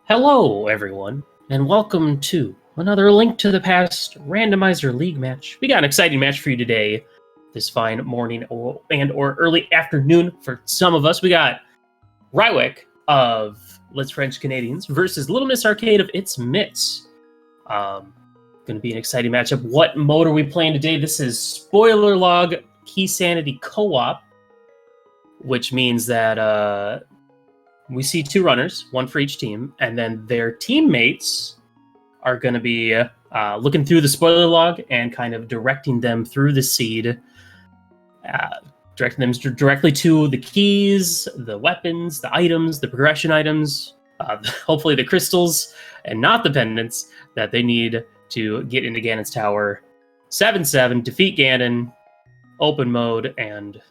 Hello, everyone, and welcome to another Link to the Past Randomizer League match. We got an exciting match for you today, this fine morning or early afternoon for some of us. We got Rywek of Let's French Canadians versus LittleMsArcade of It's Mitts. Going to be an exciting matchup. What mode are we playing today? This is Spoiler Log Key Sanity Co-op, which means that we see two runners, one for each team, and then their teammates are going to be looking through the spoiler log and kind of directing them through the seed, directing them directly to the keys, the weapons, the items, the progression items, hopefully the crystals, and not the pendants that they need to get into Ganon's Tower. 7-7, defeat Ganon, open mode, and it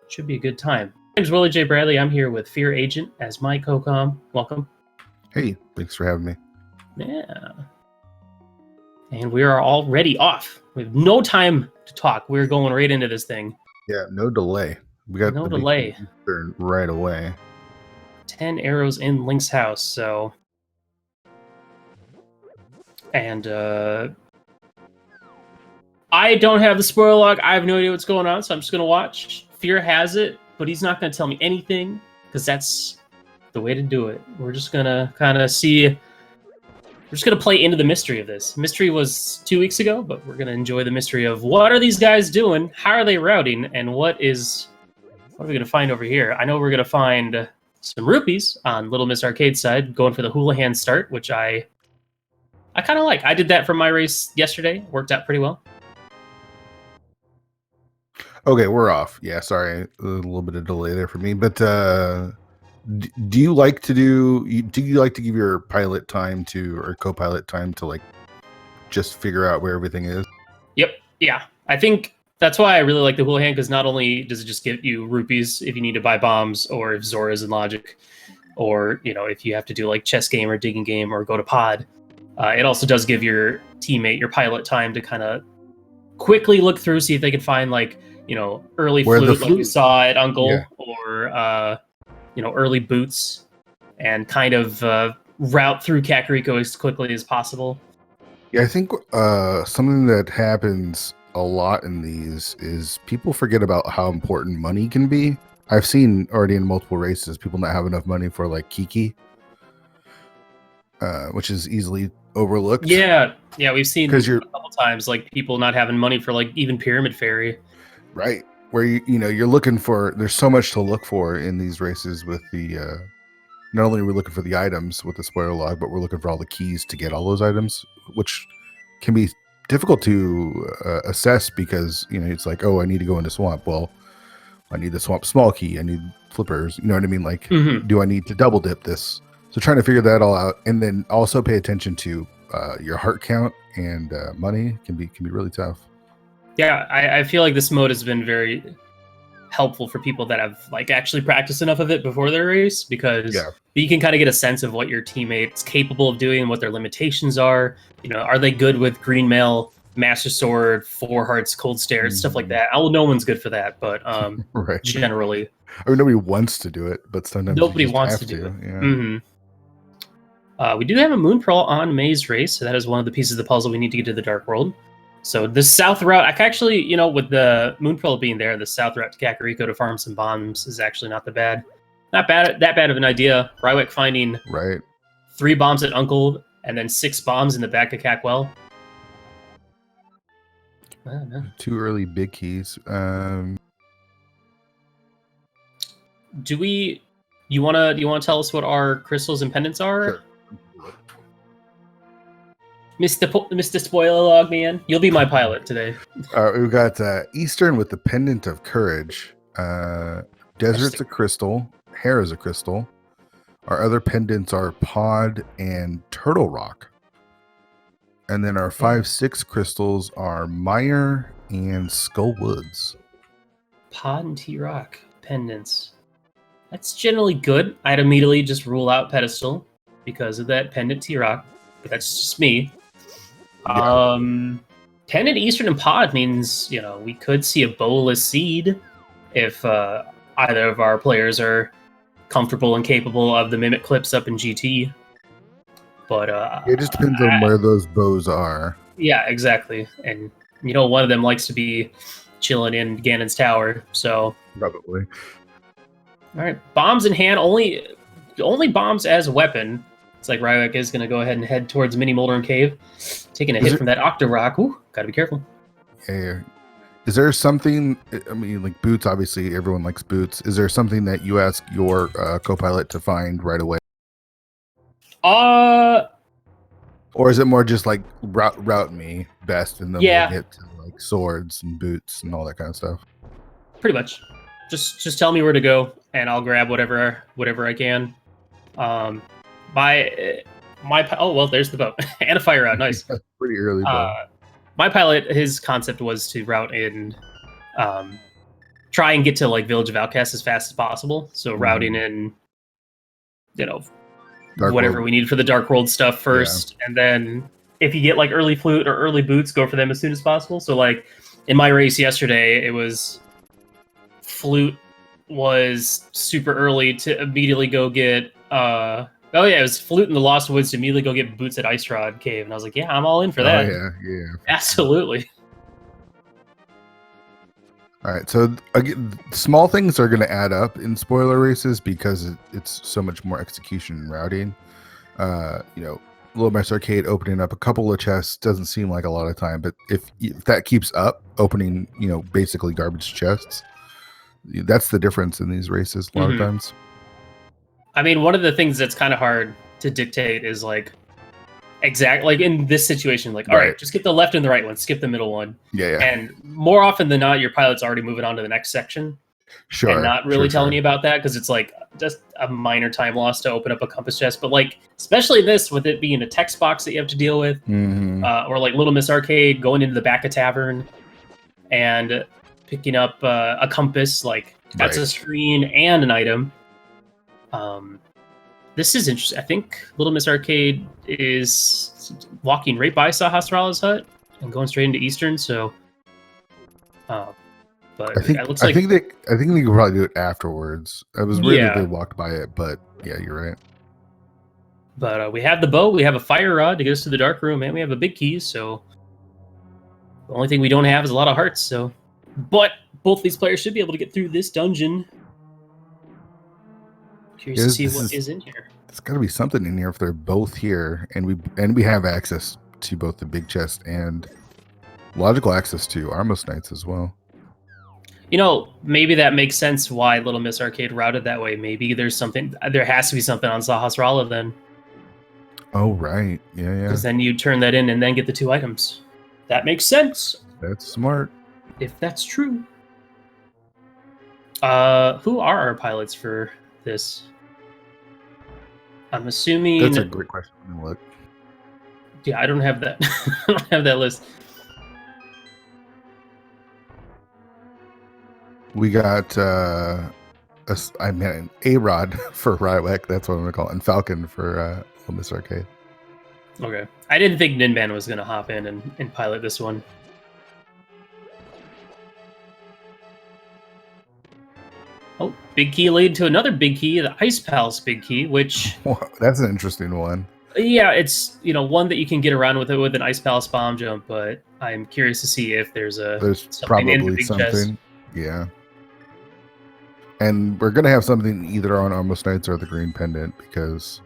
should be a good time. My name's Willie J. Bradley. I'm here with Fear Agent as my co-com. Welcome. Hey, thanks for having me. Yeah. And we are already off. We have no time to talk. We're going right into this thing. Yeah, no delay. We got no delay. Right away. 10 arrows in Link's house, so... And, I don't have the spoiler log. I have no idea what's going on, so I'm just going to watch. Fear has it, but he's not going to tell me anything, because that's the way to do it. We're just going to kind of see... We're just going to play into the mystery of this. Mystery was 2 weeks ago, but we're going to enjoy the mystery of what are these guys doing, how are they routing, and what are we going to find over here? I know we're going to find some rupees on LittleMsArcade's side, going for the Houlihan start, which I kind of like. I did that for my race yesterday. Worked out pretty well. Okay, we're off. Yeah, sorry, a little bit of delay there for me. But do you like to give your pilot time to, or co-pilot time to, like, just figure out where everything is? Yep. Yeah. I think that's why I really like the Houlihan, because not only does it just give you rupees if you need to buy bombs, or if Zora's in logic, or, you know, if you have to do like chess game or digging game or go to pod, it also does give your teammate, your pilot, time to kind of quickly look through, see if they can find, like, you know, early flute like you saw at Uncle, yeah. Or you know, early boots, and kind of route through Kakariko as quickly as possible. Yeah, I think something that happens a lot in these is people forget about how important money can be. I've seen already in multiple races people not have enough money for, like, Kiki, which is easily overlooked. Yeah, we've seen a couple times, like, people not having money for, like, even Pyramid Fairy. Right, where you're looking for. There's so much to look for in these races with the. Not only are we looking for the items with the spoiler log, but we're looking for all the keys to get all those items, which can be difficult to assess because, you know, it's like, oh, I need to go into swamp. Well, I need the swamp small key. I need flippers. You know what I mean? Like, do I need to double dip this? So trying to figure that all out, and then also pay attention to your heart count and money can be really tough. Yeah, I feel like this mode has been very helpful for people that have, like, actually practiced enough of it before their race, because you can kind of get a sense of what your teammate's capable of doing and what their limitations are. You know, are they good with Green Mail, Master Sword, Four Hearts, Cold Stare, stuff like that? No one's good for that, but right. Generally. I mean, nobody wants to do it, but sometimes nobody wants to do it. Yeah. We do have a Moon Pearl on May's race, so that is one of the pieces of the puzzle we need to get to the Dark World. So the south route, I can actually, you know, with the Moon Pearl being there, the south route to Kakariko to farm some bombs is actually not that bad of an idea. Rywek finding 3 bombs at Uncle and then 6 bombs in the back of Cackwell. 2 early big keys. Do you want to tell us what our crystals and pendants are? Sure. Mr. Spoiler Log Man, you'll be my pilot today. We've got Eastern with the Pendant of Courage. Desert's a crystal. Hair is a crystal. Our other pendants are Pod and Turtle Rock. And then our 5-6 crystals are Mire and Skull Woods. Pod and T-Rock pendants. That's generally good. I'd immediately just rule out Pedestal because of that pendant T-Rock, but that's just me. Yeah. Pendant, Eastern, and Pod means, you know, we could see a bowless seed if either of our players are comfortable and capable of the Mimic Clips up in GT. But It just depends on where those bows are. yeah, exactly. And you know, one of them likes to be chilling in Ganon's tower. So Probably. all right, bombs in hand. Only bombs as a weapon. It's like Rywek is going to go ahead and head towards Mini Moldorm Cave, taking a hit from that Octo Rock. Ooh, gotta be careful. Yeah. Is there something? I mean, like boots. Obviously, everyone likes boots. Is there something that you ask your co-pilot to find right away? Or is it more just like route me best, and then we'll get to like swords and boots and all that kind of stuff? Pretty much. Just tell me where to go, and I'll grab whatever I can. Oh well, there's the boat and a fire route. Nice. That's pretty early. Bow. My pilot, his concept was to route in, try and get to like Village of Outcasts as fast as possible. So routing in, you know, whatever we need for the Dark World stuff first, and then if you get like early flute or early boots, go for them as soon as possible. So like in my race yesterday, it was flute was super early to immediately go get it was flute in the Lost Woods to immediately go get boots at Ice Rod Cave, and I was like, yeah, I'm all in for that. Yeah, absolutely. All right, so again, small things are going to add up in spoiler races because it's so much more execution and routing. You know, LittleMsArcade opening up a couple of chests doesn't seem like a lot of time, but if that keeps up, opening, you know, basically garbage chests, that's the difference in these races a lot of times. I mean, one of the things that's kind of hard to dictate is like like in this situation, like, all right, just get the left and the right one, skip the middle one. Yeah. And more often than not, your pilot's already moving on to the next section. Sure. And not really telling you about that because it's like just a minor time loss to open up a compass chest. But like, especially this, with it being a text box that you have to deal with, or like LittleMsArcade going into the back of tavern and picking up a compass, like that's a screen and an item. This is interesting. I think LittleMsArcade is walking right by Sahasrara's hut and going straight into Eastern. So, but it looks like I think they could probably do it afterwards. I was worried that they walked by it, but yeah, you're right. But we have the bow, we have a fire rod to get us to the dark room, and we have a big key. So the only thing we don't have is a lot of hearts. So, but both these players should be able to get through this dungeon. Curious to see what is in here. There's got to be something in here if they're both here, and we have access to both the big chest and logical access to Armos Knights as well. You know, maybe that makes sense why LittleMsArcade routed that way. Maybe there has to be something on Sahasrara then. Oh, right. Yeah. Because then you turn that in and then get the 2 items. That makes sense. That's smart. If that's true. Who are our pilots for this? I'm assuming... That's a great question. Look. Yeah, I don't have that. I don't have that list. We got an A-Rod for Rywek. That's what I'm going to call it. And Falcon for LittleMsArcade. Okay. I didn't think Ninban was going to hop in and pilot this one. Oh, big key lead to another big key, the Ice Palace big key, which... Well, that's an interesting one. Yeah, it's, you know, one that you can get around with it with an Ice Palace bomb jump, but I'm curious to see if there's probably something. Chest. Yeah. And we're going to have something either on Armos Knights or the Green Pendant because,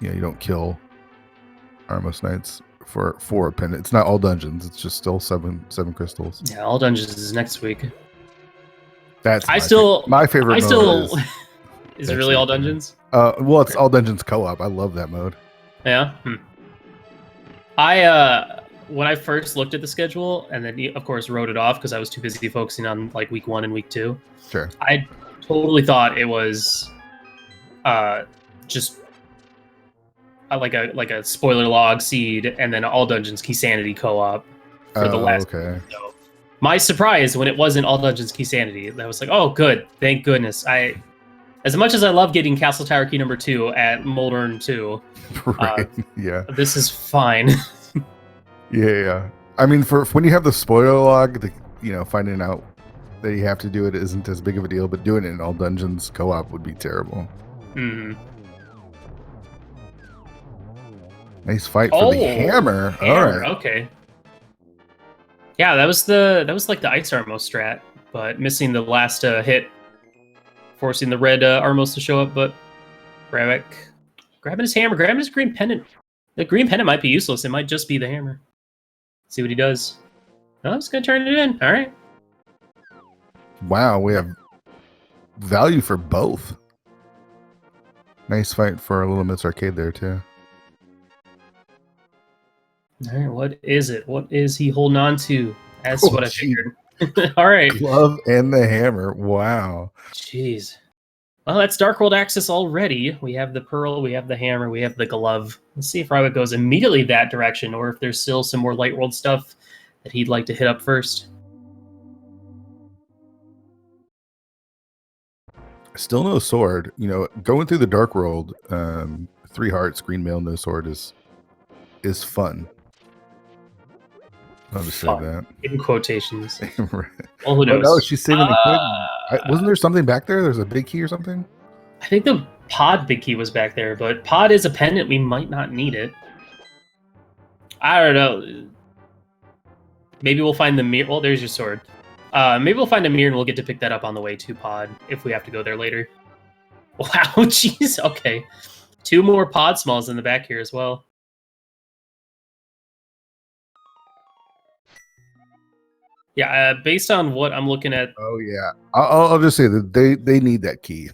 you don't kill Armos Knights for a pendant. It's not all dungeons. It's just still seven crystals. Yeah, all dungeons is next week. That's my favorite mode. Is it really all dungeons? Well, it's all dungeons co-op. I love that mode. Yeah. When I first looked at the schedule and then of course wrote it off because I was too busy focusing on like week 1 and week 2. Sure. I totally thought it was just like a spoiler log seed and then all dungeons key sanity co-op for the last. Okay. So, my surprise when it wasn't all dungeons key sanity, I was like, oh good, thank goodness. As much as I love getting Castle Tower key number 2 at Moldorm 2, right? Yeah, this is fine. Yeah. I mean, for when you have the spoiler log, finding out that you have to do it isn't as big of a deal, but doing it in all dungeons co-op would be terrible. Nice fight for the hammer. All right. Okay. Yeah, that was like the Ice Armos strat, but missing the last hit, forcing the red Armos to show up. But Rywek grabbing his hammer, grabbing his green pendant. The green pendant might be useless. It might just be the hammer. Let's see what he does. Oh, he's gonna turn it in. All right. Wow, we have value for both. Nice fight for LittleMsArcade there too. All right, what is it? What is he holding on to? That's what I figured. All right. Glove and the hammer. Wow. Jeez. Well, that's Dark World access already. We have the pearl, we have the hammer, we have the glove. Let's see if Rywek goes immediately that direction, or if there's still some more Light World stuff that he'd like to hit up first. Still no sword. You know, going through the Dark World, 3 hearts, green mail, no sword is fun. I'll just say that. In quotations. Right. Well, who knows? Oh, no, she's saving the kid. Wasn't there something back there? There's a big key or something? I think the pod big key was back there, but pod is a pendant. We might not need it. I don't know. Maybe we'll find the mirror. Well, there's your sword. Maybe we'll find a mirror and we'll get to pick that up on the way to pod if we have to go there later. Wow, jeez. Okay. 2 more pod smalls in the back here as well. Yeah, based on what I'm looking at. Oh yeah, I'll just say that they need that key.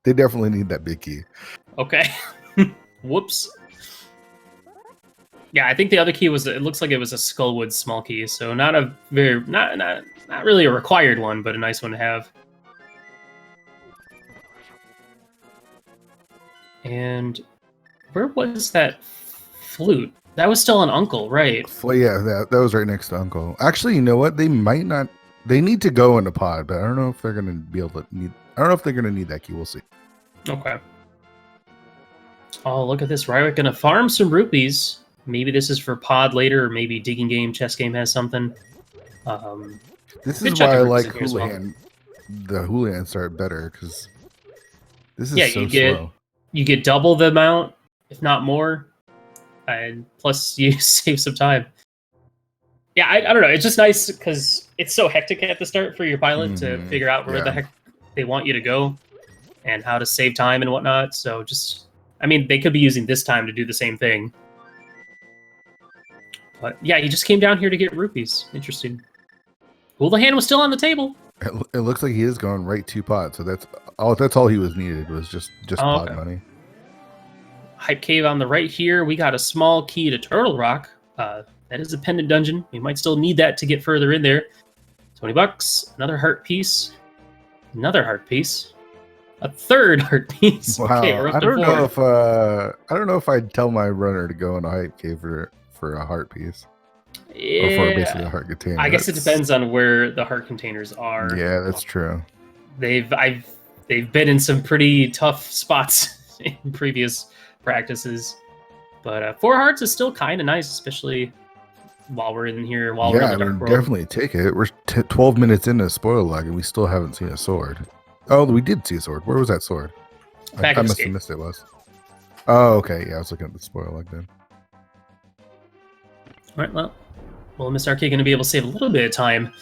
They definitely need that big key. Okay. Whoops. Yeah, I think the other key was. It looks like it was a Skullwood small key, so not a very not really a required one, but a nice one to have. And where was that flute? That was still on Uncle, right? Yeah, that was right next to Uncle. Actually, you know what? They might not. They need to go into pod, but I don't know if they're going to be able to need. I don't know if they're going to need that key. We'll see. Okay. Oh, look at this! Rywek gonna farm some rupees. Maybe this is for pod later, or maybe digging game, chess game has something. This is why I like Houlihan. The Houlihan start better because this is so slow. You get double the amount, if not more. And plus you save some time. Yeah, I don't know. It's just nice because it's so hectic at the start for your pilot to figure out where the heck they want you to go and how to save time and whatnot. So just, I mean, they could be using this time to do the same thing. But yeah, he just came down here to get rupees. Interesting. Houlihan was still on the table. It looks like he is going right to pod. So that's all he was needed was just pod money. Hype Cave on the right here. We got a small key to Turtle Rock. That is a pendant dungeon. We might still need that to get further in there. $20. Another heart piece. Another heart piece. A third heart piece. Wow. Okay, we're up I to don't 4. I don't know if I'd tell my runner to go in a Hype Cave for a heart piece. Yeah. Or for basically a heart container. I guess it depends on where the heart containers are. Yeah, that's true. They've been in some pretty tough spots in previous practices, but 4 hearts is still kind of nice, especially while we're in here. We're in the Dark World. Definitely take it. We're 12 minutes into spoiler log, and we still haven't seen a sword. Oh, we did see a sword. Where was that sword? I must have missed it. Oh, okay. Yeah, I was looking at the spoiler log then. All right. Well, LittleMsArcade going to be able to save a little bit of time,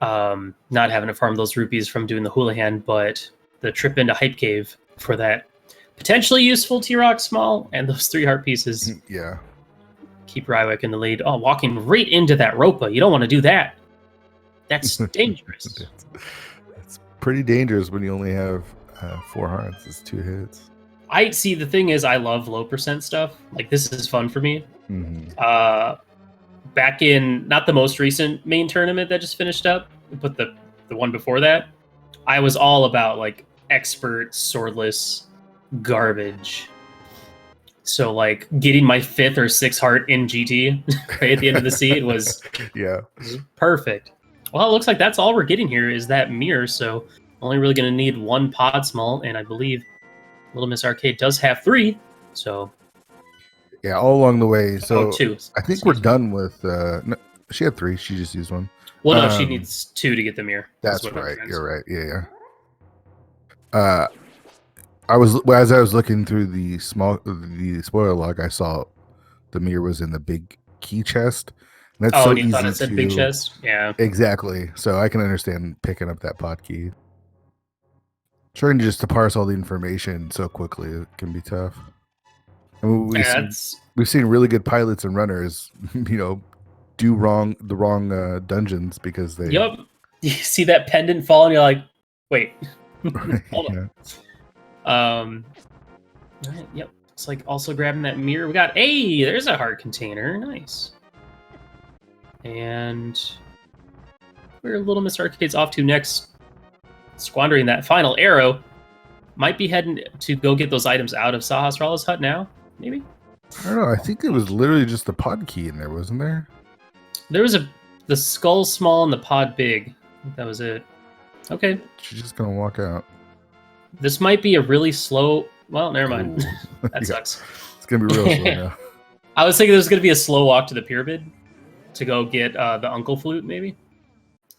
not having to farm those rupees from doing the Houlihan, but the trip into Hype Cave for that potentially useful T-Rock small and those 3 heart pieces. Yeah. Keep Rywek in the lead. Oh, walking right into that Ropa. You don't want to do that. That's dangerous. It's pretty dangerous when you only have 4 hearts. It's 2 hits. I see. The thing is, I love low percent stuff. Like, this is fun for me. Mm-hmm. Back in, not the most recent main tournament that just finished up, but the one before that, I was all about, like, expert, swordless garbage. So, like, getting my 5th or 6th heart in GT right at the end of the seed was perfect. Well, it looks like that's all we're getting here is that mirror, so only really going to need 1 pod small, and I believe LittleMsArcade does have 3, so... Yeah, all along the way. So 2. I think we're done with... No, she had 3. She just used 1. Well, no, she needs 2 to get the mirror. That's right. You're right. Yeah. As I was looking through the spoiler log, I saw the mirror was in the big key chest. And that's Oh, so and you easy thought it said big chest? Yeah. Exactly. So I can understand picking up that pod key. Trying just to parse all the information so quickly, it can be tough. And we've seen really good pilots and runners, do the wrong dungeons because they. Yep. You see that pendant fall, and you're like, wait, hold on. All right, yep. It's like also grabbing that mirror. We got, hey, there's a heart container. Nice. And where Little Miss Arcade's off to next, squandering that final arrow. Might be heading to go get those items out of Sahasrara's hut now, maybe? I don't know. I think it was literally just the pod key in there, wasn't there? There was the skull small and the pod big. I think that was it. Okay. She's just going to walk out. This might be a really slow... Well, never mind. Ooh. That sucks. It's going to be real slow now. I was thinking there was going to be a slow walk to the pyramid to go get the uncle flute, maybe.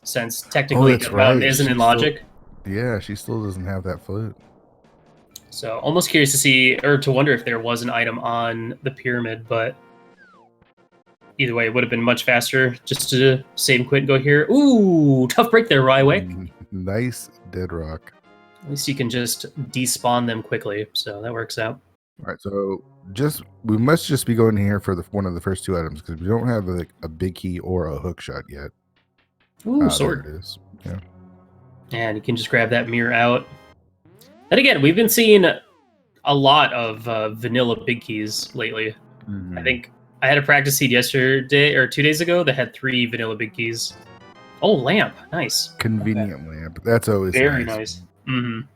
Since technically the mountain isn't in logic. Yeah, she still doesn't have that flute. So almost curious to see, or to wonder if there was an item on the pyramid, but either way, it would have been much faster just to save and quit and go here. Ooh, tough break there, Rywek. Nice dead rock. At least you can just despawn them quickly, so that works out. All right, so we must just be going here for one of the first two items because we don't have a big key or a hook shot yet. Ooh, sword. There it is. Yeah. And you can just grab that mirror out. And again, we've been seeing a lot of vanilla big keys lately. I think I had a practice seed yesterday or 2 days ago that had 3 vanilla big keys. Oh, lamp. Nice. Convenient lamp. That's always very nice. Mm-hmm.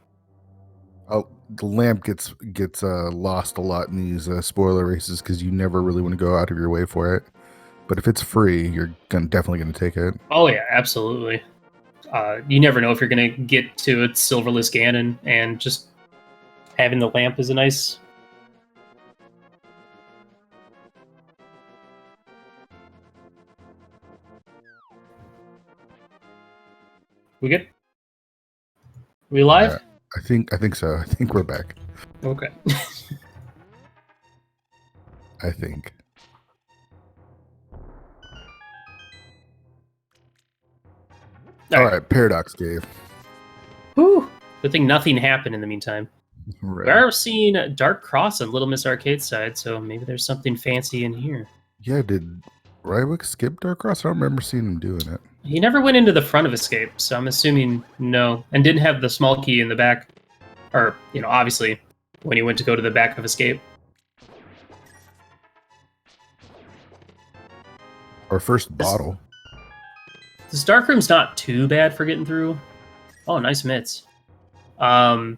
Oh, the lamp gets lost a lot in these spoiler races because you never really want to go out of your way for it. But if it's free, you're definitely going to take it. Oh, yeah, absolutely. You never know if you're going to get to a silverless Ganon, and just having the lamp is a nice... We good? We live? I think so. I think we're back. Okay. I think. All right, Paradox Cave. Whew. Good thing nothing happened in the meantime. Right. We are seeing Dark Cross on Little Miss Arcade side, so maybe there's something fancy in here. Yeah, did Rywek skip Dark Cross? I don't remember seeing him doing it. He never went into the front of Escape, so I'm assuming no. And didn't have the small key in the back. Or, obviously, when he went to go to the back of Escape. Our first bottle. This dark room's not too bad for getting through. Oh, nice mitts. And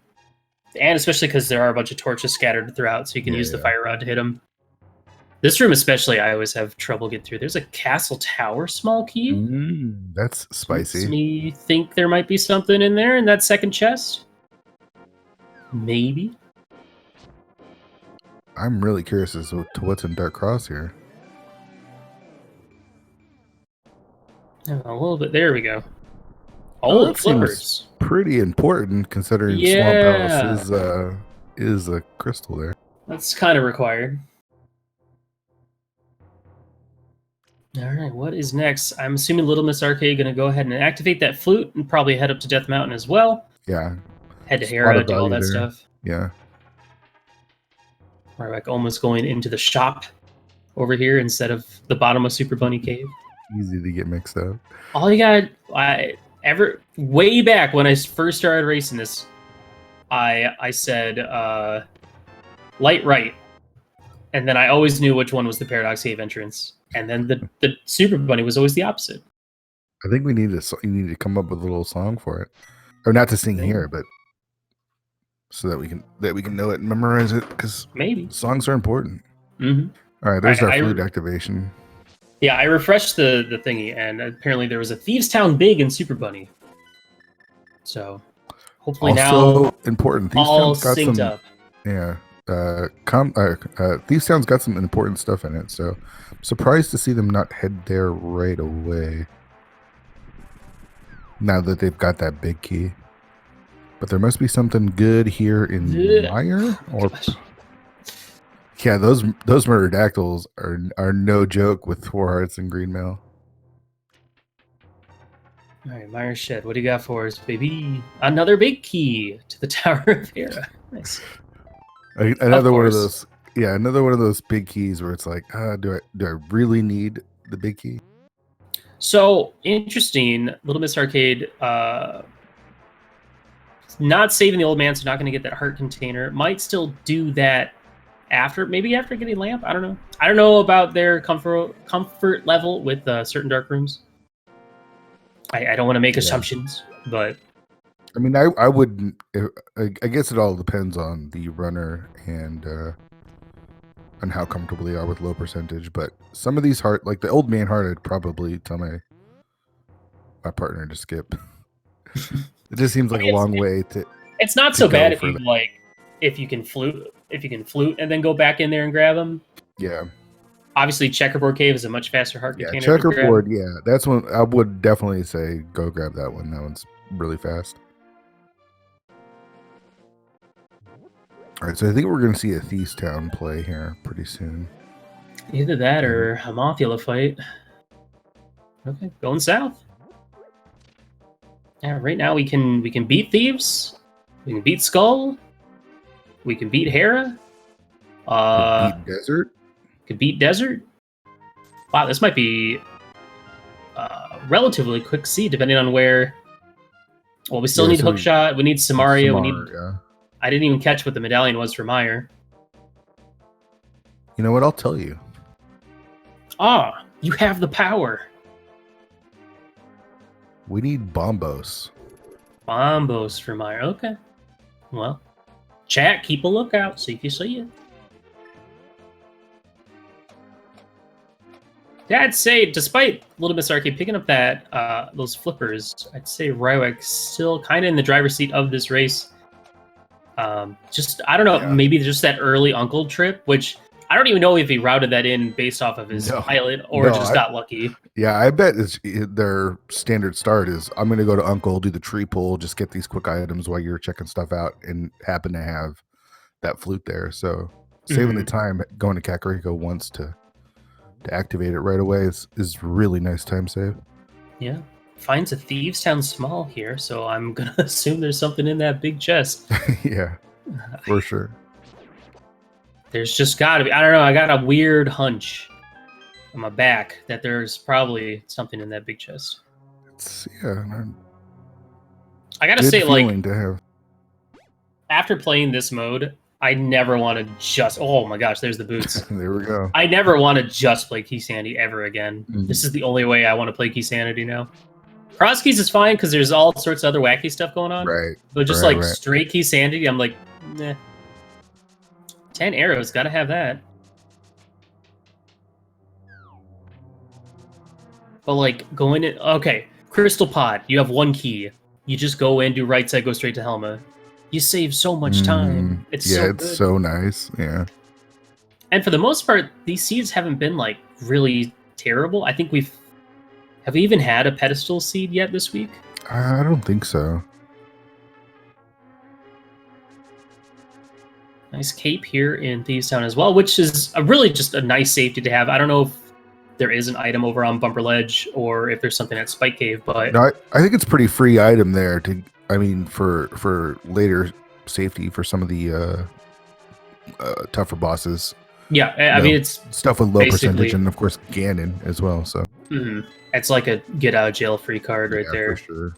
especially because there are a bunch of torches scattered throughout, so you can use the fire rod to hit them. This room especially, I always have trouble getting through. There's a castle tower small key. That's spicy. Makes me think there might be something in there in that second chest. Maybe. I'm really curious as to what's in Dark Cross here. A little bit. There we go. Oh, it flippers. Pretty important considering Swamp Palace is a crystal there. That's kind of required. All right, what is next? I'm assuming Little Miss Arcade going to go ahead and activate that flute and probably head up to Death Mountain as well. Yeah. Head to Hera, do all that stuff. Yeah. Rywek almost going into the shop over here instead of the bottom of Super Bunny Cave. Easy to get mixed up. All you got, way back when I first started racing this, I said light right, and then I always knew which one was the Paradox Cave entrance, and then the Super Bunny was always the opposite. I think you need to come up with a little song for it, or not to sing here, but so that we can know it and memorize it, because maybe songs are important. Mm-hmm. All right, there's our flute activation. Yeah, I refreshed the thingy, and apparently there was a Thieves Town Big in Super Bunny. So hopefully also now important. Thieves all synced up. Yeah, Thieves Town's got some important stuff in it, so I'm surprised to see them not head there right away. Now that they've got that big key, but there must be something good here in Mire, or Yeah, those murder-dactyls are no joke with 4 hearts and green mail. All right, Meyer Shed, what do you got for us, baby? Another big key to the Tower of Hera. Nice. Another one of those. Yeah, another one of those big keys where it's like, do I really need the big key? So interesting, LittleMsArcade. Not saving the old man, so not going to get that heart container. Might still do that maybe after getting lamp. I don't know. I don't know about their comfort level with certain dark rooms. I don't want to make assumptions, but I mean, I wouldn't. I guess it all depends on the runner and on how comfortable they are with low percentage. But some of these heart, like the old man heart, I'd probably tell my partner to skip. It just seems like a long way to. It's not so bad if you can flute and then go back in there and grab them. Yeah. Obviously, Checkerboard Cave is a much faster heart container. Checkerboard, yeah. That's one I would definitely say go grab that one. That one's really fast. All right, so I think we're going to see a Thieves Town play here pretty soon. Either that or a Mothula fight. Okay, going south. Yeah, right now we can beat Thieves. We can beat Skull. We can beat Hera. Beat Desert. Could beat Desert. Wow, this might be relatively quick seed, depending on where. Well, we still need Hookshot. We need Samaria. We need. Yeah. I didn't even catch what the medallion was for Meyer. You know what? I'll tell you. Ah, you have the power. We need Bombos. Bombos for Meyer. Okay. Well, chat, keep a lookout. See if you see it. Yeah, I'd say, despite LittleMsArcade picking up that those flippers, I'd say Rywek's still kind of in the driver's seat of this race. Just, I don't know, maybe just that early Uncle trip, which I don't even know if he routed that in based off of his pilot or got lucky. Yeah, I bet their standard start is, I'm going to go to Uncle, do the tree pull, just get these quick items while you're checking stuff out, and happen to have that flute there. So saving the time going to Kakariko once to activate it right away is really nice time save. Yeah. Finds a Thieves Town small here, so I'm going to assume there's something in that big chest. Yeah, for sure. There's just got to be. I don't know. I got a weird hunch on my back that there's probably something in that big chest. I got to say, after playing this mode, I never want to just... Oh my gosh, there's the boots. There we go. I never want to just play Key Sanity ever again. This is the only way I want to play Key Sanity now. Cross keys is fine because there's all sorts of other wacky stuff going on. Right. But just straight Key Sanity, I'm like, nah. 10 arrows, gotta have that. But like going in, okay, Crystal Pod, you have one key. You just go in, do right side, go straight to Helma. You save so much time. It's so nice. Yeah. And for the most part, these seeds haven't been like really terrible. I think have we even had a pedestal seed yet this week? I don't think so. Nice cape here in Thieves Town as well, which is really just a nice safety to have. I don't know if there is an item over on Bumper Ledge or if there's something at Spike Cave, but no, I think it's pretty free item there for later safety for some of the tougher bosses. Yeah, I mean it's stuff with low percentage, and of course Ganon as well. So it's like a get out of jail free card right there. For sure.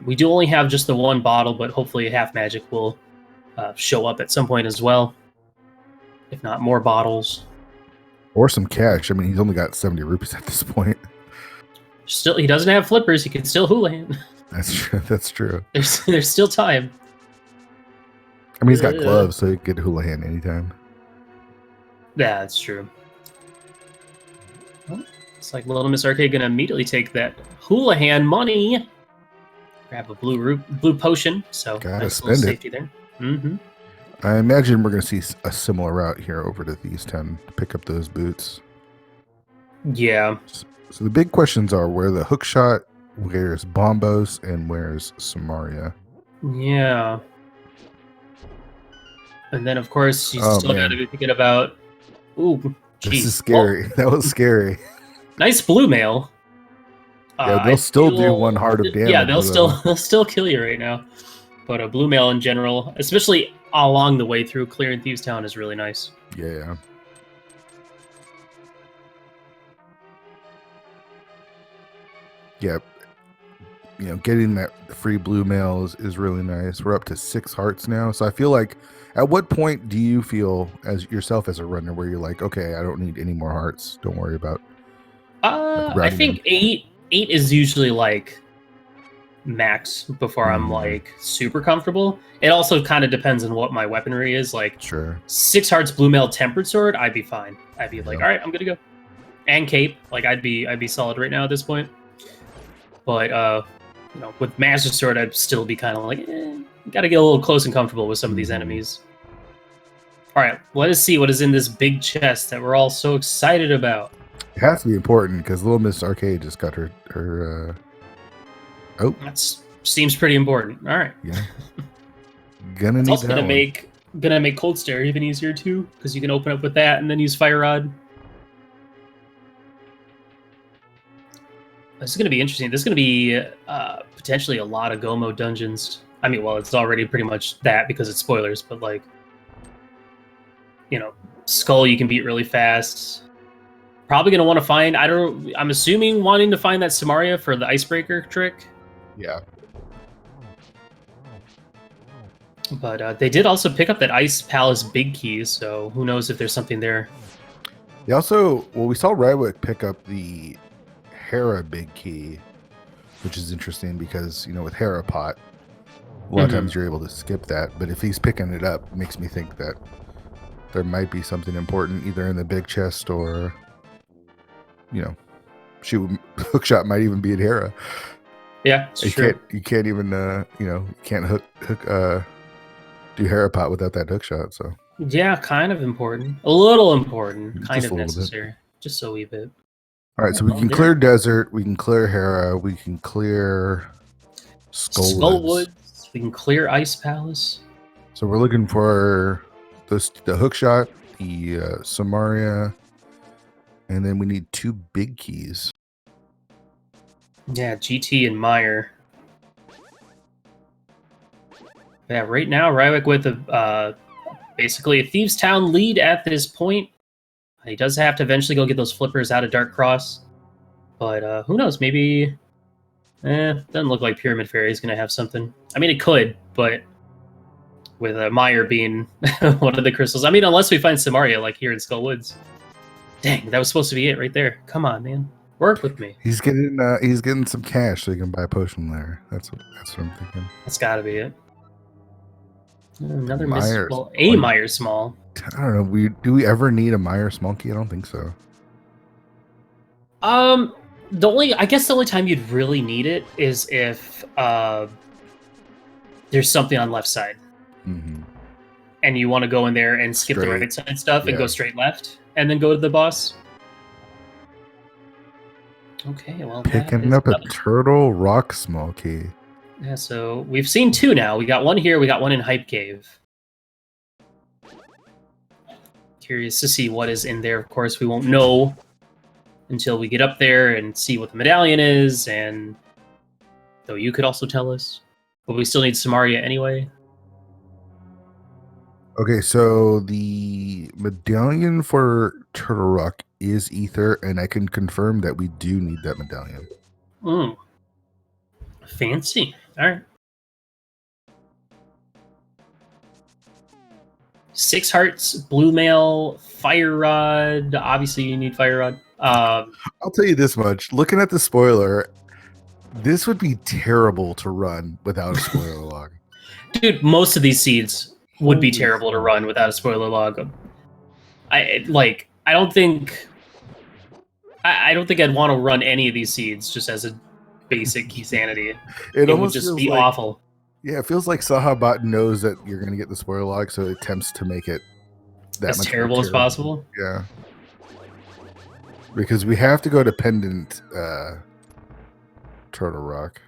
We do only have just the one bottle, but hopefully half magic will show up at some point as well. If not more bottles. Or some cash. I mean, he's only got 70 rupees at this point. Still, he doesn't have flippers. He can still hula-hand. That's true. That's true. There's still time. I mean, he's got gloves, so he could hula-hand anytime. Yeah, that's true. Well, it's like LittleMsArcade gonna immediately take that hula-hand money. Grab a blue potion. So gotta nice spend safety there. I imagine we're going to see a similar route here over to Thieves Town to pick up those boots. Yeah. So the big questions are where the Hookshot, where's Bombos, and where's Samaria? Yeah. And then, of course, you Oh, still got to man. be thinking about... Ooh, This is jeez. scary. That was scary. Nice blue mail. Yeah, they'll I still do feel... 1 heart of Yeah, damage, they'll though. they'll still kill you right now. But a blue mail in general, especially along the way through clearing Thieves Town, is really nice. Yeah. Yep. You know, getting that free blue mail is really nice. We're up to 6 hearts now. So I feel like, at what point do you feel as yourself as a runner where you're like, okay, I don't need any more hearts. Don't worry about I routing them. think eight is usually like max before I'm Mhm. like super comfortable. It also kind of depends on what my weaponry is. Like Sure. 6 hearts blue mail tempered sword, I'd be fine. I'd be like, Yeah. all right, I'm good to go. And cape, like I'd be solid right now at this point. But you know, with master sword, I'd still be kind of like, gotta get a little close and comfortable with some of these Mhm. enemies. All right, let us see what is in this big chest that we're all so excited about. It has to be important because LittleMsArcade just got her oh, That seems pretty important. All right. yeah. Gonna It's need also that gonna one. make Cold Stare even easier too, because you can open up with that and then use Fire Rod. This is gonna be interesting. This is gonna be potentially a lot of Gomo dungeons. I mean, well, it's already pretty much that because it's spoilers, but like, you know, Skull you can beat really fast. Probably gonna want to find. I'm assuming wanting to find that Samaria for the icebreaker trick. Yeah. But they did also pick up that Ice Palace big key, so who knows if there's something there. They also, well, we saw Rywek pick up the Hera big key, which is interesting because, you know, with Hera pot, a lot of times you're able to skip that. But if he's picking it up, it makes me think that there might be something important either in the big chest or, you know, hookshot might even be at Hera. Yeah, it's true. You can't even, you know, you can't do Hera pot without that hookshot. So Yeah, kind of important. A little important. Kind just of a little bit. necessary. Just a wee bit. All right, so we can clear desert, we can clear Hera, we can clear Skullwoods. We can clear Ice Palace. So we're looking for the hookshot, the Samaria, and then we need 2 big keys. Yeah, GT and Meyer. Yeah, right now Rywek with a basically a Thieves Town lead at this point. He does have to eventually go get those flippers out of Dark Cross, but who knows? Maybe. Doesn't look like Pyramid Fairy is gonna have something. I mean, it could, but with Meyer being one of the crystals. I mean, unless we find Samaria like here in Skullwoods. Dang, that was supposed to be it right there. Come on, man, work with me. He's getting some cash so he can buy a potion there. That's what I'm thinking. That's got to be it. Another Myers. well, a Meyer small. I don't know. Do we ever need a Meyer small key? I don't think so. I guess the only time you'd really need it is if there's something on left side, and you want to go in there and skip the right side stuff and go straight left, and then go to the boss. Okay, well, picking up a turtle rock small key. Yeah, so we've seen 2 now. We got one here. We got one in Hype Cave. Curious to see what is in there. Of course, we won't know until we get up there and see what the medallion is, and though you could also tell us. But we still need Samaria anyway. Okay, so the medallion for Turtle Rock is Ether, and I can confirm that we do need that medallion. Fancy. All right. 6 hearts, blue mail, fire rod. Obviously, you need fire rod. I'll tell you this much. Looking at the spoiler, this would be terrible to run without a spoiler log. Dude, most of these seeds would be terrible to run without a spoiler log. I don't think I'd want to run any of these seeds just as a basic sanity. It would just be awful. Yeah, it feels like Sahabat knows that you're going to get the spoiler log, so it attempts to make it as terrible as possible. Yeah. Because we have to go to Pendant Turtle Rock.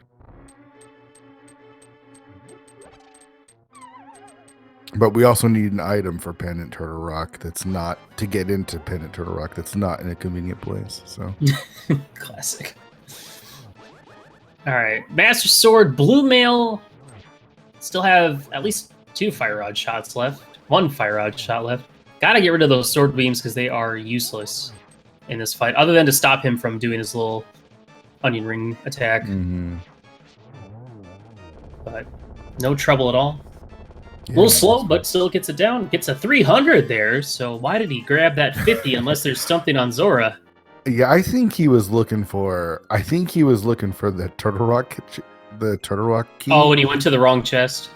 But we also need an item for Pendant Turtle Rock that's not to get into Pendant Turtle Rock that's not in a convenient place. So Classic. All right, Master Sword, Blue Mail. Still have at least 2 Fire Rod shots left. 1 Fire Rod shot left. Gotta get rid of those sword beams because they are useless in this fight, other than to stop him from doing his little onion ring attack. mm-hmm. But no trouble at all. A little slow, but still gets it down. Gets a 300 there, so why did he grab that 50 unless there's something on Zora? Yeah, I think he was looking for the Turtle Rock key. Oh, and he went to the wrong chest.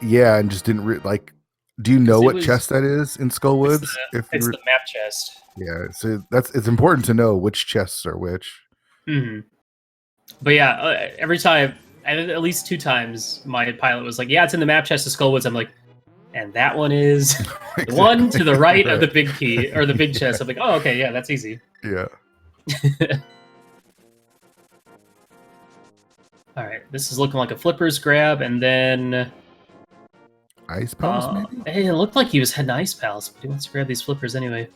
Yeah, and just didn't do you know what chest that is in Skullwoods? It's the map chest. Yeah, so it's important to know which chests are which. Mm-hmm. But yeah, every time, at least 2 times, my pilot was like, "Yeah, it's in the map chest of Skullwoods." I'm like, and that one is the one to the right of the big key or the big chest. I'm like, oh, okay, yeah, that's easy. Yeah. All right, this is looking like a flippers grab, and then Ice Palace, maybe? Hey, it looked like he was heading to Ice Palace, but he wants to grab these flippers anyway.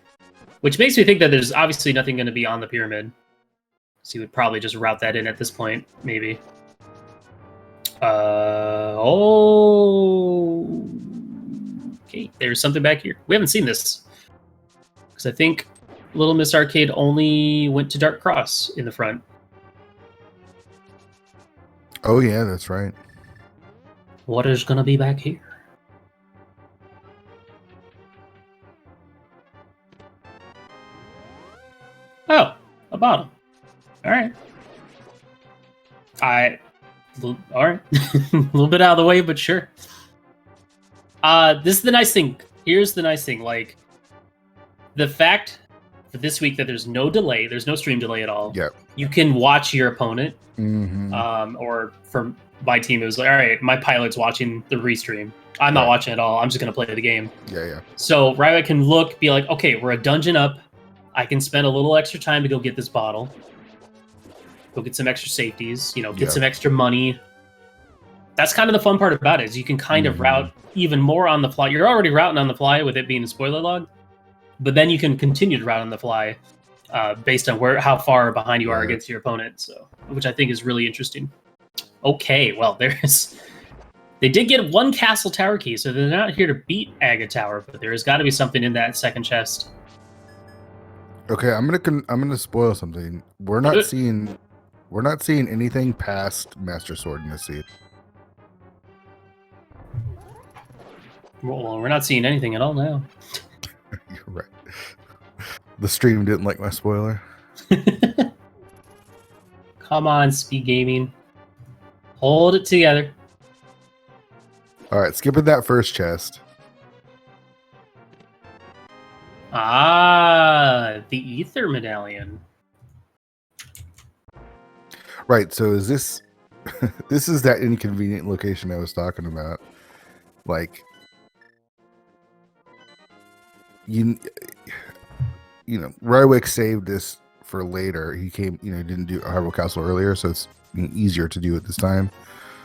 Which makes me think that there's obviously nothing going to be on the pyramid. So he would probably just route that in at this point, maybe. Okay, there's something back here. We haven't seen this. Because I think LittleMsArcade only went to Dark Cross in the front. Oh, yeah, that's right. What is going to be back here? Oh, a bottle. All right. All right. A little bit out of the way, but sure. This is the nice thing. Here's the nice thing. Like, the fact for this week that there's no delay, there's no stream delay at all. Yep. You can watch your opponent. Mm-hmm. Or for my team, it was like, all right, my pilot's watching the restream. I'm not watching at all. I'm just going to play the game. Yeah. So Rywek can be like, okay, we're a dungeon up. I can spend a little extra time to go get this bottle. Go get some extra safeties, get some extra money. That's kind of the fun part about it, is you can kind of route even more on the fly. You're already routing on the fly with it being a spoiler log, but then you can continue to route on the fly based on how far behind you are against your opponent, which I think is really interesting. Okay, well, they did get 1 castle tower key, so they're not here to beat Aga Tower, but there has got to be something in that second chest. Okay, I'm gonna spoil something. We're not seeing anything past Master Sword in this seed. Well, we're not seeing anything at all now. You're right. The stream didn't like my spoiler. Come on, Speed Gaming. Hold it together. All right, skipping that first chest. The Ether Medallion. Right, so is this this is that inconvenient location I was talking about. Like, you know, Rywek saved this for later. He didn't do Hyrule Castle earlier, so it's easier to do it this time.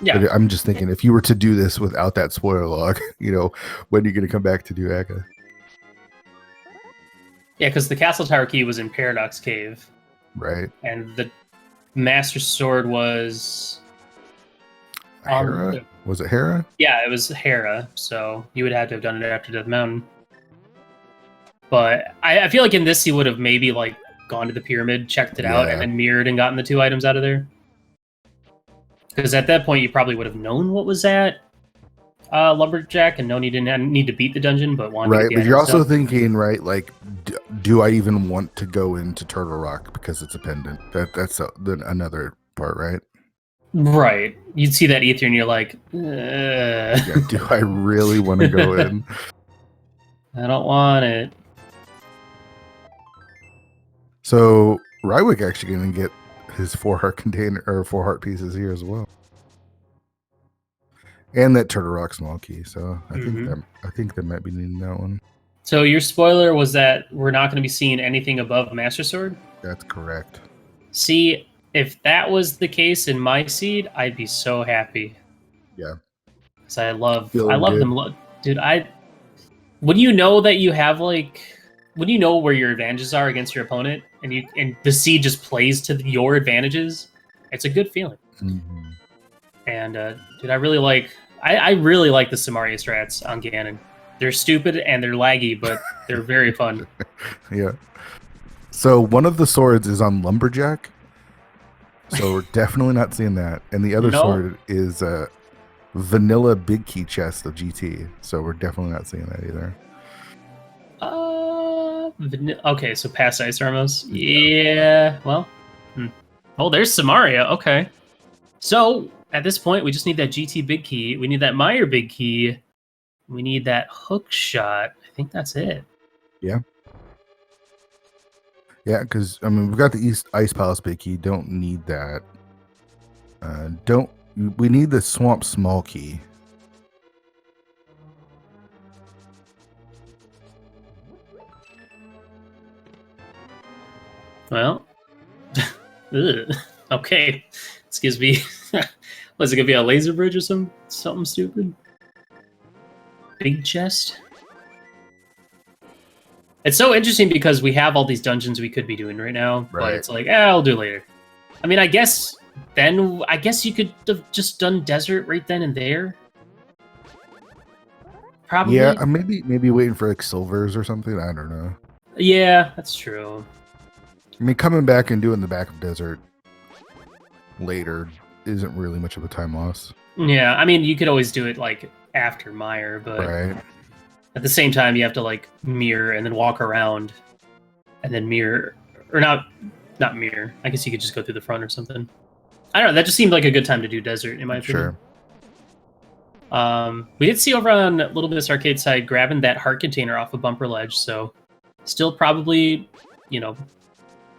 Yeah. But I'm just thinking, if you were to do this without that spoiler log, when are you going to come back to do Aga? Yeah, because the Castle Tower key was in Paradox Cave. Right. And the Master Sword was... Hera? Was it Hera? Yeah, it was Hera, so you would have to have done it after Death Mountain. But I feel like in this, he would have maybe gone to the pyramid, checked it out, and then mirrored and gotten the 2 items out of there. Because at that point, you probably would have known what was at Lumberjack and known you didn't need to beat the dungeon, but wanted to get but you're also thinking, right, do I even want to go into Turtle Rock because it's a pendant? That's another part, right? Right. You'd see that ether and you're like, yeah, do I really want to go in? I don't want it. So Rywek actually going to get his 4-heart container or 4-heart pieces here as well, and that Turtle Rock small key. So I think they might be needing that one. So your spoiler was that we're not going to be seeing anything above Master Sword? That's correct. See, if that was the case in my seed, I'd be so happy. Yeah. Because I love them. Dude, when you know that you have like, when you know where your advantages are against your opponent, and the seed just plays to your advantages, it's a good feeling. Mm-hmm. And dude, I really like the Samaria strats on Ganon. They're stupid and they're laggy, but they're very fun. Yeah. So one of the swords is on Lumberjack. So we're definitely not seeing that. And the other sword is vanilla big key chest of GT. So we're definitely not seeing that either. Okay, so past Ice Armos. Yeah, well. Oh, there's Samaria. Okay. So at this point, we just need that GT big key. We need that Meyer big key. We need that hook shot. I think that's it. Yeah. Yeah, because I mean we've got the East Ice Palace big key. Don't need that. We need the Swamp small key. Well, okay. This gives me. Was it gonna be a laser bridge or something stupid? Big chest. It's so interesting because we have all these dungeons we could be doing right now, but it's like, I'll do later. I mean, I guess you could have just done desert right then and there. Probably. Yeah, maybe waiting for like silvers or something. I don't know. Yeah, that's true. I mean, coming back and doing the back of desert later isn't really much of a time loss. Yeah, I mean, you could always do it like after Meyer, but at the same time, you have to like mirror and then walk around, and then mirror, or not mirror. I guess you could just go through the front or something. I don't know. That just seemed like a good time to do desert, in my opinion. Sure. We did see over on LittleMsArcade side grabbing that heart container off a bumper ledge, so still probably,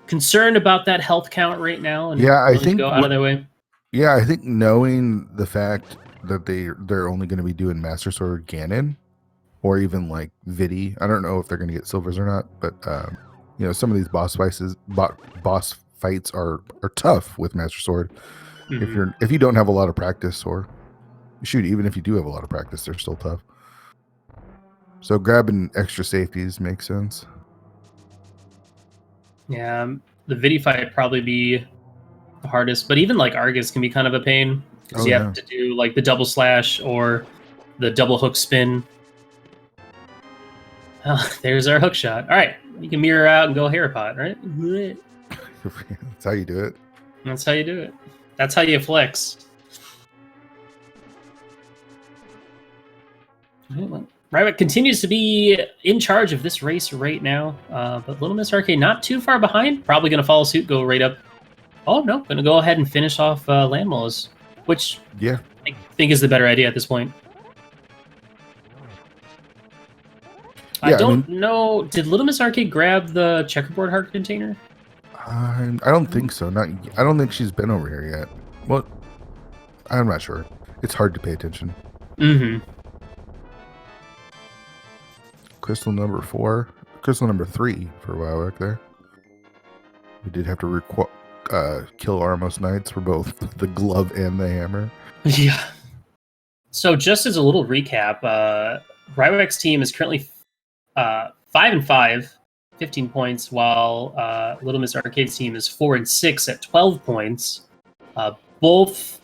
concerned about that health count right now. And I think go out of their way. Yeah, I think knowing the fact that they're only going to be doing Master Sword Ganon, or even like Vidi. I don't know if they're going to get silvers or not, but some of these boss fights are tough with Master Sword. Mm-hmm. If you don't have a lot of practice, or shoot, even if you do have a lot of practice, they're still tough. So grabbing extra safeties makes sense. Yeah, the Vidi fight would probably be the hardest, but even like Argus can be kind of a pain because you have to do like the double slash or the double hook spin. Oh, there's our hook shot. All right, you can mirror out and go Haripot, right? That's how you do it. That's how you do it. That's how you flex. Rywek continues to be in charge of this race right now, but LittleMsArcade not too far behind. Probably going to follow suit, go right up. Oh, no, going to go ahead and finish off Landmos, which I think is the better idea at this point. I don't know. Did LittleMsArcade grab the checkerboard heart container? I don't think so. I don't think she's been over here yet. Well, I'm not sure. It's hard to pay attention. Mm-hmm. Crystal number 4. Crystal number 3 for Rywek there. We did have to kill Armos Knights for both the glove and the hammer. Yeah. So just as a little recap, Rywek's team is currently 5-5, 15 points, while LittleMsArcade's team is 4-6 at 12 points. Both,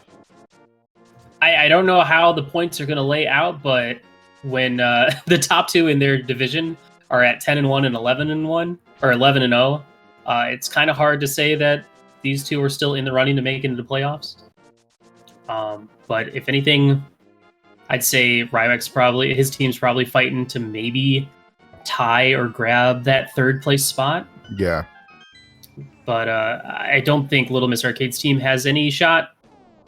I don't know how the points are going to lay out, but when the top two in their division are at 10-1 and 11-1, or 11-0, it's kind of hard to say that these two are still in the running to make it into the playoffs. But if anything, I'd say his team's probably fighting to maybe tie or grab that third place spot. Yeah. But I don't think LittleMsArcade's team has any shot,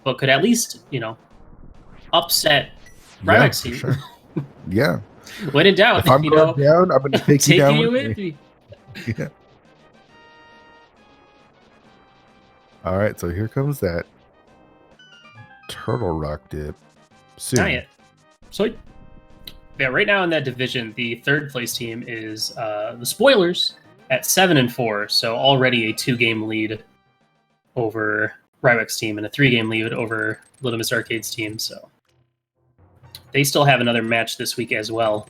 but could at least, upset Rywek's team. Sure. Yeah. When in doubt, if I'm going down, I'm going to take you down with me. Yeah. All right, so here comes that Turtle Rock dip. Soon. Not yet. So, yeah, right now in that division, the third place team is the Spoilers at 7-4. So already a 2-game lead over Rywek's team and a 3-game lead over LittleMsArcade's team. So they still have another match this week as well.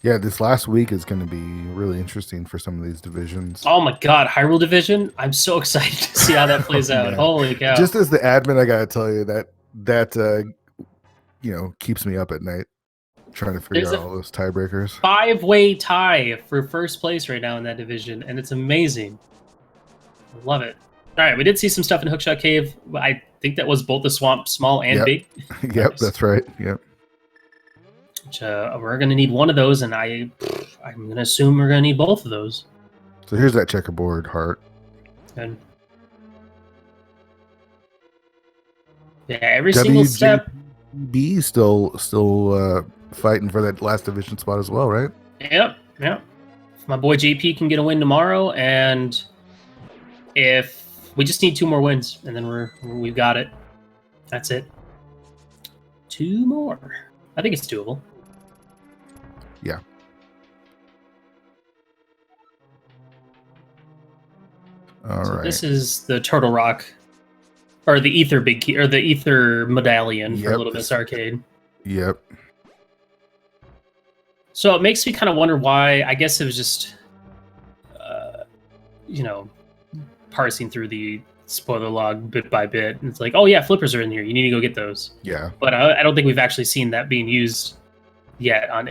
Yeah, this last week is going to be really interesting for some of these divisions. Oh my god, Hyrule Division! I'm so excited to see how that plays out. Man. Holy cow! Just as the admin, I gotta tell you that keeps me up at night trying to figure There's out a all those tiebreakers. 5-way tie for first place right now in that division, and it's amazing. I love it. All right, we did see some stuff in Hookshot Cave. I think that was both the swamp, small and Yep. big. Yep, Nice. that's right. Yep. Which, we're gonna need one of those, and I'm gonna assume we're gonna need both of those. So here's that checkerboard heart. And yeah, every single step. WJB still fighting for that last division spot as well, right? Yep. If my boy JP can get a win tomorrow, and if we just need 2 more wins, and then we've got it. That's it. 2 more. I think it's doable. Yeah. All right. This is the Turtle Rock, or the Ether Big Key, or the Ether Medallion for LittleMsArcade. Yep. So it makes me kind of wonder why. I guess it was just, parsing through the spoiler log bit by bit. And it's like, oh yeah, flippers are in here. You need to go get those. Yeah. But I don't think we've actually seen that being used yet on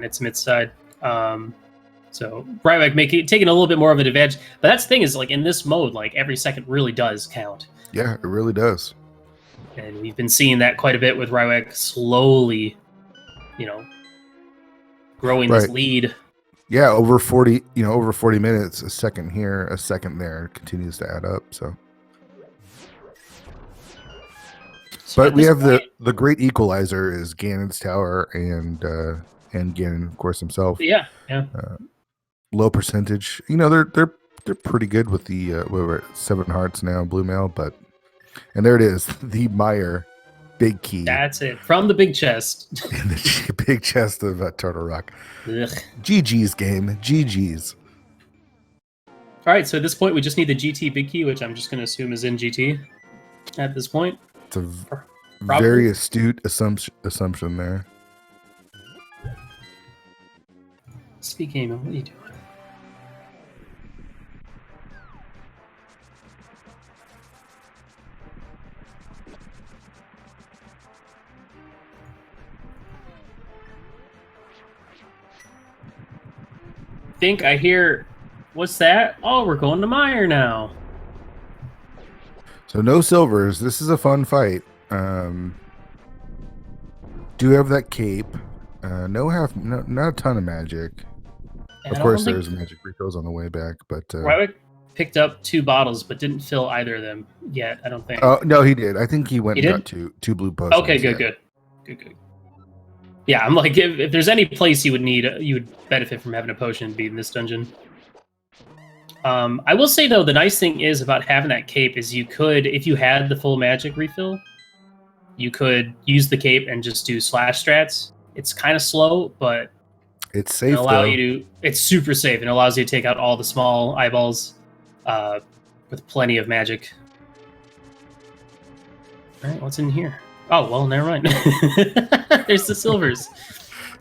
its mid side. So Rywek taking a little bit more of an advantage. But that's the thing is, like, in this mode, like, every second really does count. Yeah, it really does. And we've been seeing that quite a bit with Rywek slowly, growing this lead. Yeah, over 40 minutes, a second here, a second there, continues to add up. So but we have the great equalizer is Ganon's tower and Ganon, of course, himself. Yeah. Low percentage. They're pretty good with the we're at 7 hearts now, blue mail, and there it is, the Meyer big key. That's it. From the big chest. In the big chest of Turtle Rock. Ugh. GG's game. GG's. All right, so at this point, we just need the GT big key, which I'm just going to assume is in GT at this point. It's a very astute assumption there. Speak game, what are you doing? Think I hear, what's that? Oh, we're going to Meyer now. So no silvers. This is a fun fight. Do have that cape. Not a ton of magic. And of course, there's magic refills on the way back, but Rywek picked up 2 bottles, but didn't fill either of them yet. I don't think. Oh no, he did. I think he went and got two blue potions. Okay, good. Yeah, I'm like, if there's any place you would benefit from having a potion, it'd be in this dungeon. I will say though, the nice thing is about having that cape is you could, if you had the full magic refill, you could use the cape and just do slash strats. It's kind of slow, but it's safe. It's super safe and allows you to take out all the small eyeballs with plenty of magic. All right, what's in here? Oh, well, never mind. There's the silvers.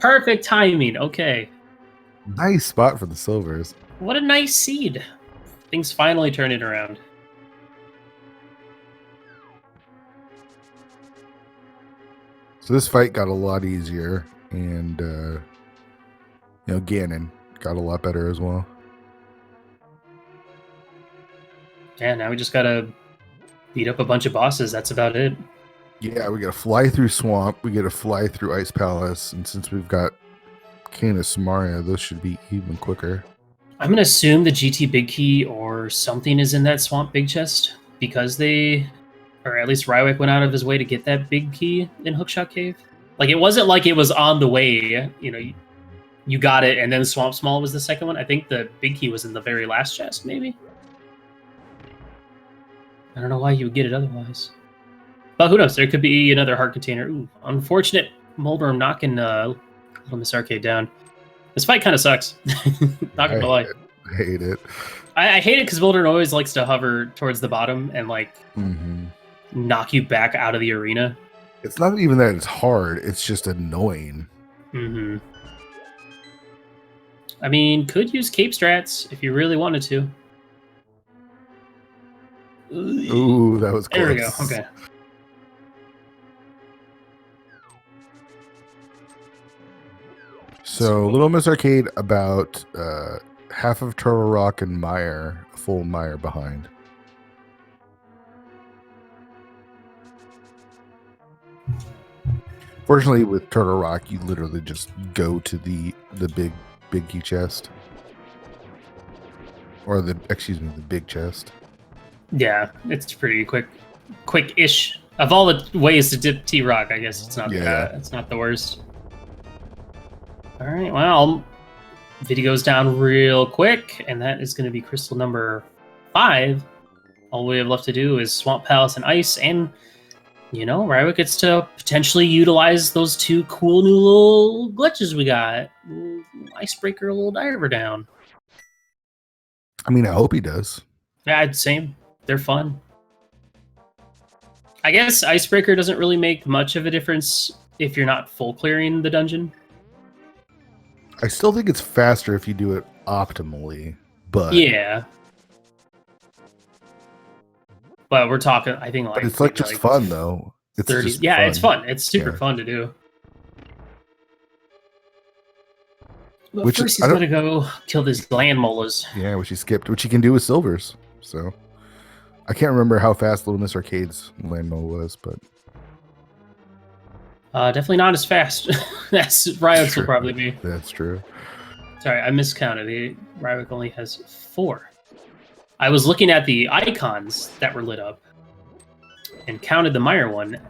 Perfect timing. Okay. Nice spot for the silvers. What a nice seed. Things finally turning around. So this fight got a lot easier, and Ganon got a lot better as well. Yeah, now we just gotta beat up a bunch of bosses. That's about it. Yeah, we gotta fly through Swamp. We gotta fly through Ice Palace, and since we've got Canis Maria, those should be even quicker. I'm gonna assume the GT Big Key or something is in that Swamp Big Chest because or at least Rywek went out of his way to get that Big Key in Hookshot Cave. Like, it wasn't like it was on the way. You got it, and then Swamp Small was the second one. I think the Big Key was in the very last chest, maybe. I don't know why you would get it otherwise. But who knows? There could be another heart container. Ooh, unfortunate Mulberm knocking LittleMsArcade down. This fight kind of sucks. Not gonna lie. I hate it. I hate it because Mulberm always likes to hover towards the bottom and knock you back out of the arena. It's not even that it's hard. It's just annoying. I mean, could use cape strats if you really wanted to. Ooh, that was close. There we go. Okay. So, Sweet. Little Miss Arcade about half of Turtle Rock and Mire, full Mire behind. Fortunately, with Turtle Rock, you literally just go to the big key chest, or the big chest. Yeah, it's pretty quick-ish. Of all the ways to dip T-Rock, I guess it's not it's not the worst. All right, well, video goes down real quick, and that is going to be crystal number 5. All we have left to do is Swamp Palace and Ice, and you know, Rywek gets to potentially utilize those 2 cool new little glitches we got. Icebreaker, a little diver down. I mean, I hope he does. Yeah, same. They're fun. I guess Icebreaker doesn't really make much of a difference if you're not full clearing the dungeon. I still think it's faster if you do it optimally, but yeah. But we're talking, I think, but it's like just fun though. It's 30. just yeah, fun. it's fun. It's super fun to do. But Which first he's got to go kill these land molas. Yeah, which he skipped, which he can do with silvers. So I can't remember how fast Little Miss Arcade's land mole was, but definitely not as fast as Rywek's will probably be. That's true. Sorry, I miscounted. Rywek only has 4. I was looking at the icons that were lit up and counted the Mire one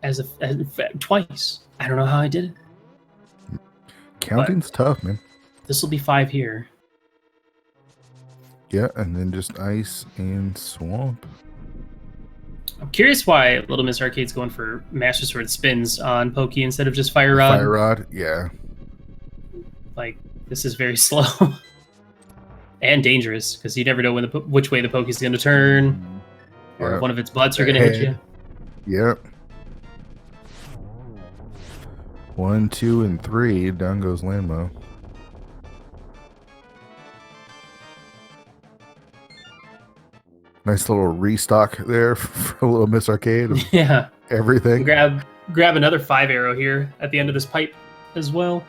as twice. I don't know how I did it. Counting's tough, man. This will be 5 here. Yeah, and then just ice and swamp. I'm curious why Little Miss Arcade's going for Master Sword spins on Pokey instead of just Fire Rod. Fire Rod, yeah. Like, this is very slow. And dangerous, because you never know which way the Pokey's going to turn. Or if one of its butts are going to hit you. Yep. 1, 2, and 3. Down goes Landmo. Nice little restock there for Little Miss Arcade. Yeah. Everything. Grab another 5 arrow here at the end of this pipe as well.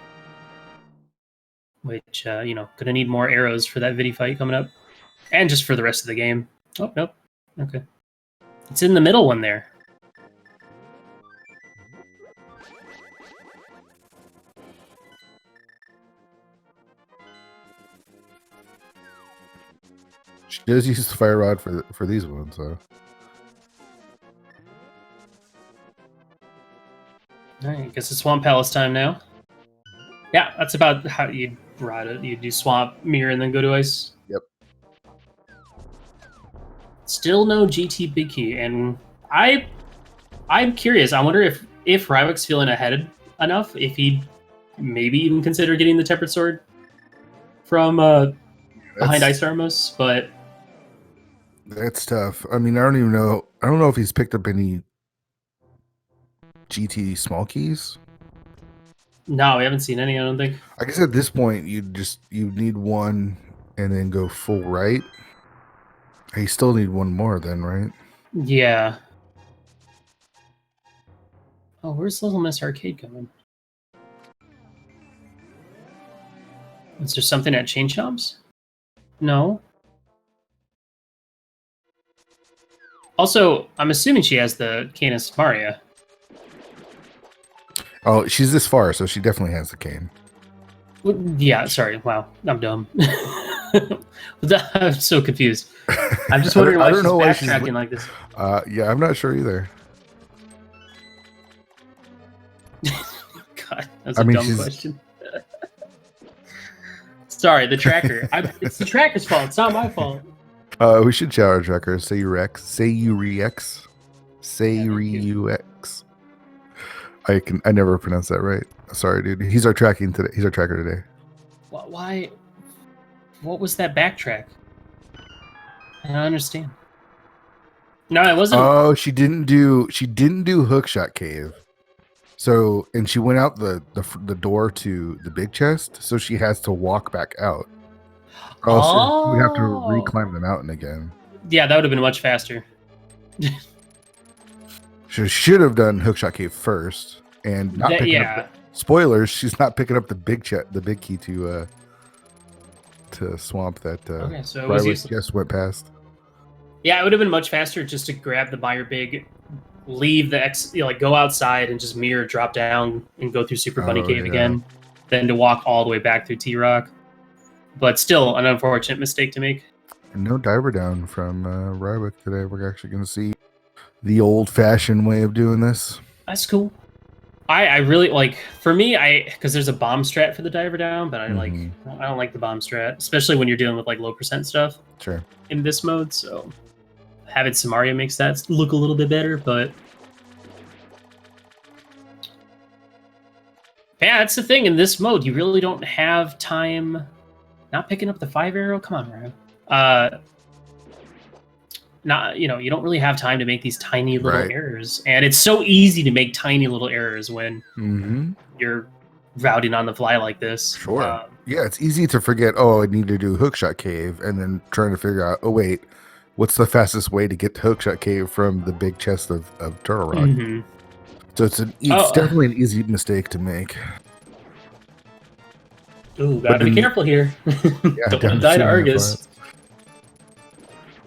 Which, you know, gonna need more arrows for that Vidi fight coming up. And just for the rest of the game. Oh, nope. Okay. It's in the middle one there. She does use the Fire Rod for these ones, though. Alright, I guess it's Swamp Palace time now. Yeah, that's about how you'd ride it. You do Swamp, Mirror, and then go to Ice. Yep. Still no GT Big Key, and I'm curious. I wonder if Rywek's feeling ahead enough, if he'd maybe even consider getting the Tempered Sword from behind Ice Armos, but that's tough. I mean, I don't even know. I don't know if he's picked up any GT small keys. No, we haven't seen any, I don't think. I guess at this point, you need one and then go full right. You still need one more then, right? Yeah. Oh, where's Little Miss Arcade coming? Is there something at Chain Chomps? No. Also, I'm assuming she has the Canis Maria. Oh, she's this far, so she definitely has the cane. Yeah, sorry. Wow, I'm dumb. I'm so confused. I'm just wondering why she's backtracking like this. Yeah, I'm not sure either. God, that's a dumb question. Sorry, the tracker. It's the tracker's fault. It's not my fault. We should shout our tracker. Say you Rex. Say you Rex. Say you X. I never pronounce that right. Sorry, dude. He's our tracking today. He's our tracker today. Why? What was that backtrack? I don't understand. No, it wasn't. Oh, she didn't do Hookshot Cave. So, and she went out the door to the big chest, so she has to walk back out. Or else she would have to reclimb the mountain again. Yeah, that would have been much faster. She should have done Hookshot Cave first, and not picking up. Spoilers: she's not picking up the big key to swamp that Rywek just went past. Yeah, it would have been much faster just to grab the Buyer Big, leave the go outside and just mirror drop down and go through Super Bunny Cave again, than to walk all the way back through T-Rock. But still, an unfortunate mistake to make. And no diver down from Rywek today. We're actually going to see the old-fashioned way of doing this. That's cool. I really like, for me, because there's a bomb strat for the diver down, but I don't like the bomb strat, especially when you're dealing with like low percent stuff. Sure. In this mode, so having Samaria makes that look a little bit better, but yeah, that's the thing. In this mode, you really don't have time. Not picking up the 5 arrow. Come on, Ryan. You don't really have time to make these tiny little errors, and it's so easy to make tiny little errors when you're routing on the fly like this. Sure. Yeah, it's easy to forget. Oh, I need to do Hookshot Cave, and then trying to figure out. Oh, wait, what's the fastest way to get to Hookshot Cave from the big chest of Turtle Rock? So it's definitely an easy mistake to make. Ooh, gotta be careful here. Don't want to die to Argus.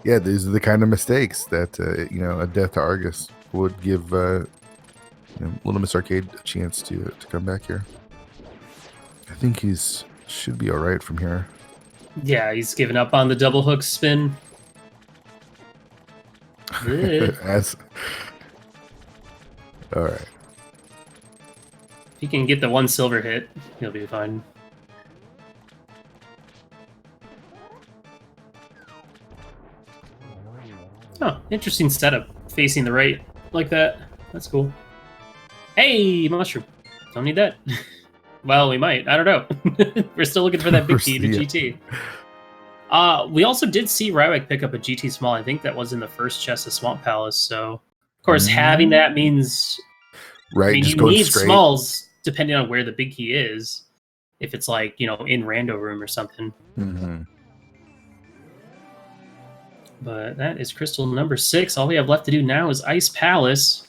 Yeah, these are the kind of mistakes that a death to Argus would give LittleMsArcade a chance to come back here. I think should be all right from here. Yeah, he's given up on the double hook spin. All right. If he can get the 1 silver hit, he'll be fine. Oh, interesting setup. Facing the right like that. That's cool. Hey, mushroom. Don't need that. Well, we might. I don't know. We're still looking for that big key to GT. We also did see Rywek pick up a GT small. I think that was in the first chest of Swamp Palace. So, of course, having that means you need smalls depending on where the big key is. If it's like, in Rando Room or something. But that is crystal number 6. All we have left to do now is Ice Palace.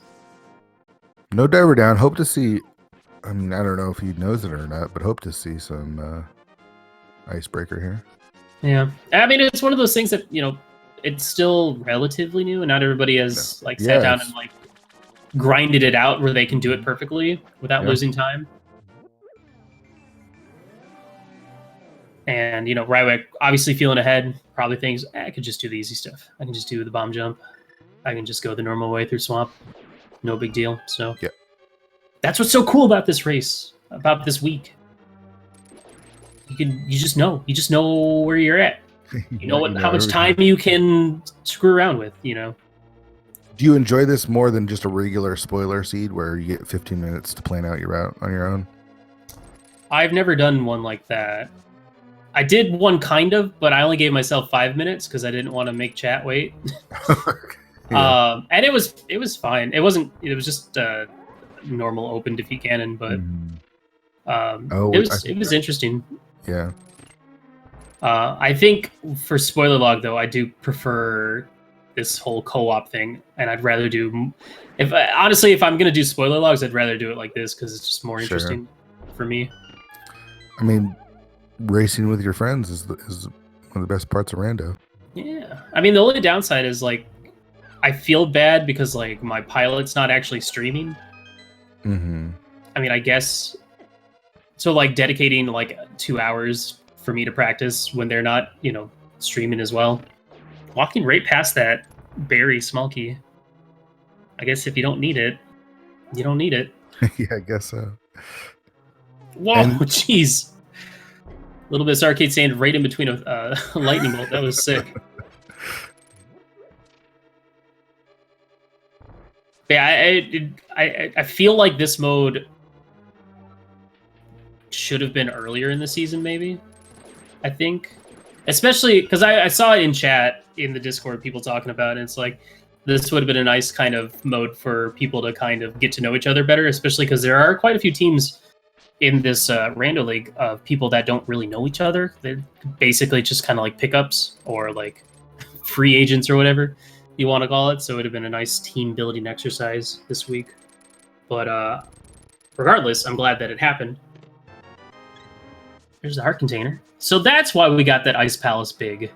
No diver down. Hope to see. I mean, I don't know if he knows it or not, but hope to see some icebreaker here. Yeah. I mean, it's one of those things that, it's still relatively new, and not everybody has sat down and grinded it out where they can do it perfectly without losing time. And, Rywek obviously feeling ahead, probably thinks, I could just do the easy stuff. I can just do the bomb jump. I can just go the normal way through Swamp. No big deal. So that's what's so cool about this race, about this week. You just know where you're at. You know how much time you can screw around with, Do you enjoy this more than just a regular spoiler seed where you get 15 minutes to plan out your route on your own? I've never done one like that. I did one kind of, but I only gave myself 5 minutes because I didn't want to make chat wait. And it was fine. It was just normal open defeat cannon, but it was interesting. Yeah. I think for spoiler log though, I do prefer this whole co-op thing, and I'd rather do. If I'm gonna do spoiler logs, I'd rather do it like this because it's just more interesting for me. I mean, racing with your friends is one of the best parts of Rando. Yeah, I mean the only downside is I feel bad because my pilot's not actually streaming. I mean, I guess so. Dedicating 2 hours for me to practice when they're not, streaming as well. Walking right past that berry small key. I guess if you don't need it, you don't need it. Yeah, I guess so. Whoa, jeez. LittleMsArcade saying right in between a lightning bolt. That was sick. Yeah, I feel like this mode should have been earlier in the season, maybe. I think. Especially because I saw it in chat in the Discord, people talking about it. And it's This would have been a nice kind of mode for people to kind of get to know each other better, especially because there are quite a few teams in this Rando League of people that don't really know each other. They're basically just kind of like pickups or like free agents or whatever you want to call it. So it would have been a nice team building exercise this week. But regardless, I'm glad that it happened. There's the heart container. So that's why we got that Ice Palace big.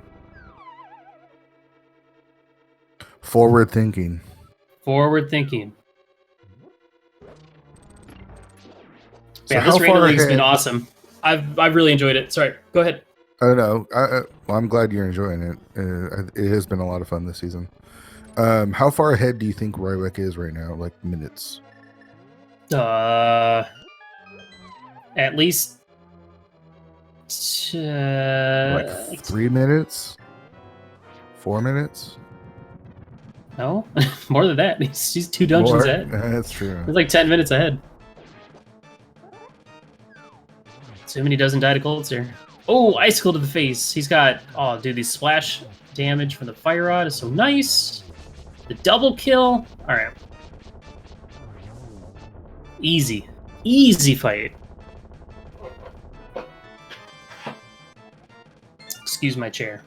Forward thinking. Forward thinking. So yeah, this Rando League's been awesome. I've really enjoyed it. Sorry, go ahead. I don't know. Well, I'm glad you're enjoying it. It has been a lot of fun this season. How far ahead do you think Rywek is right now? Like minutes? At least like 3 minutes? 4 minutes? No, more than that. He's 2 dungeons ahead. That's true. He's like 10 minutes ahead. Assuming he doesn't die to cold here. Oh, icicle to the face. He's got, oh, dude, these splash damage from the fire rod is so nice. The double kill. All right. Easy. Easy fight. Excuse my chair.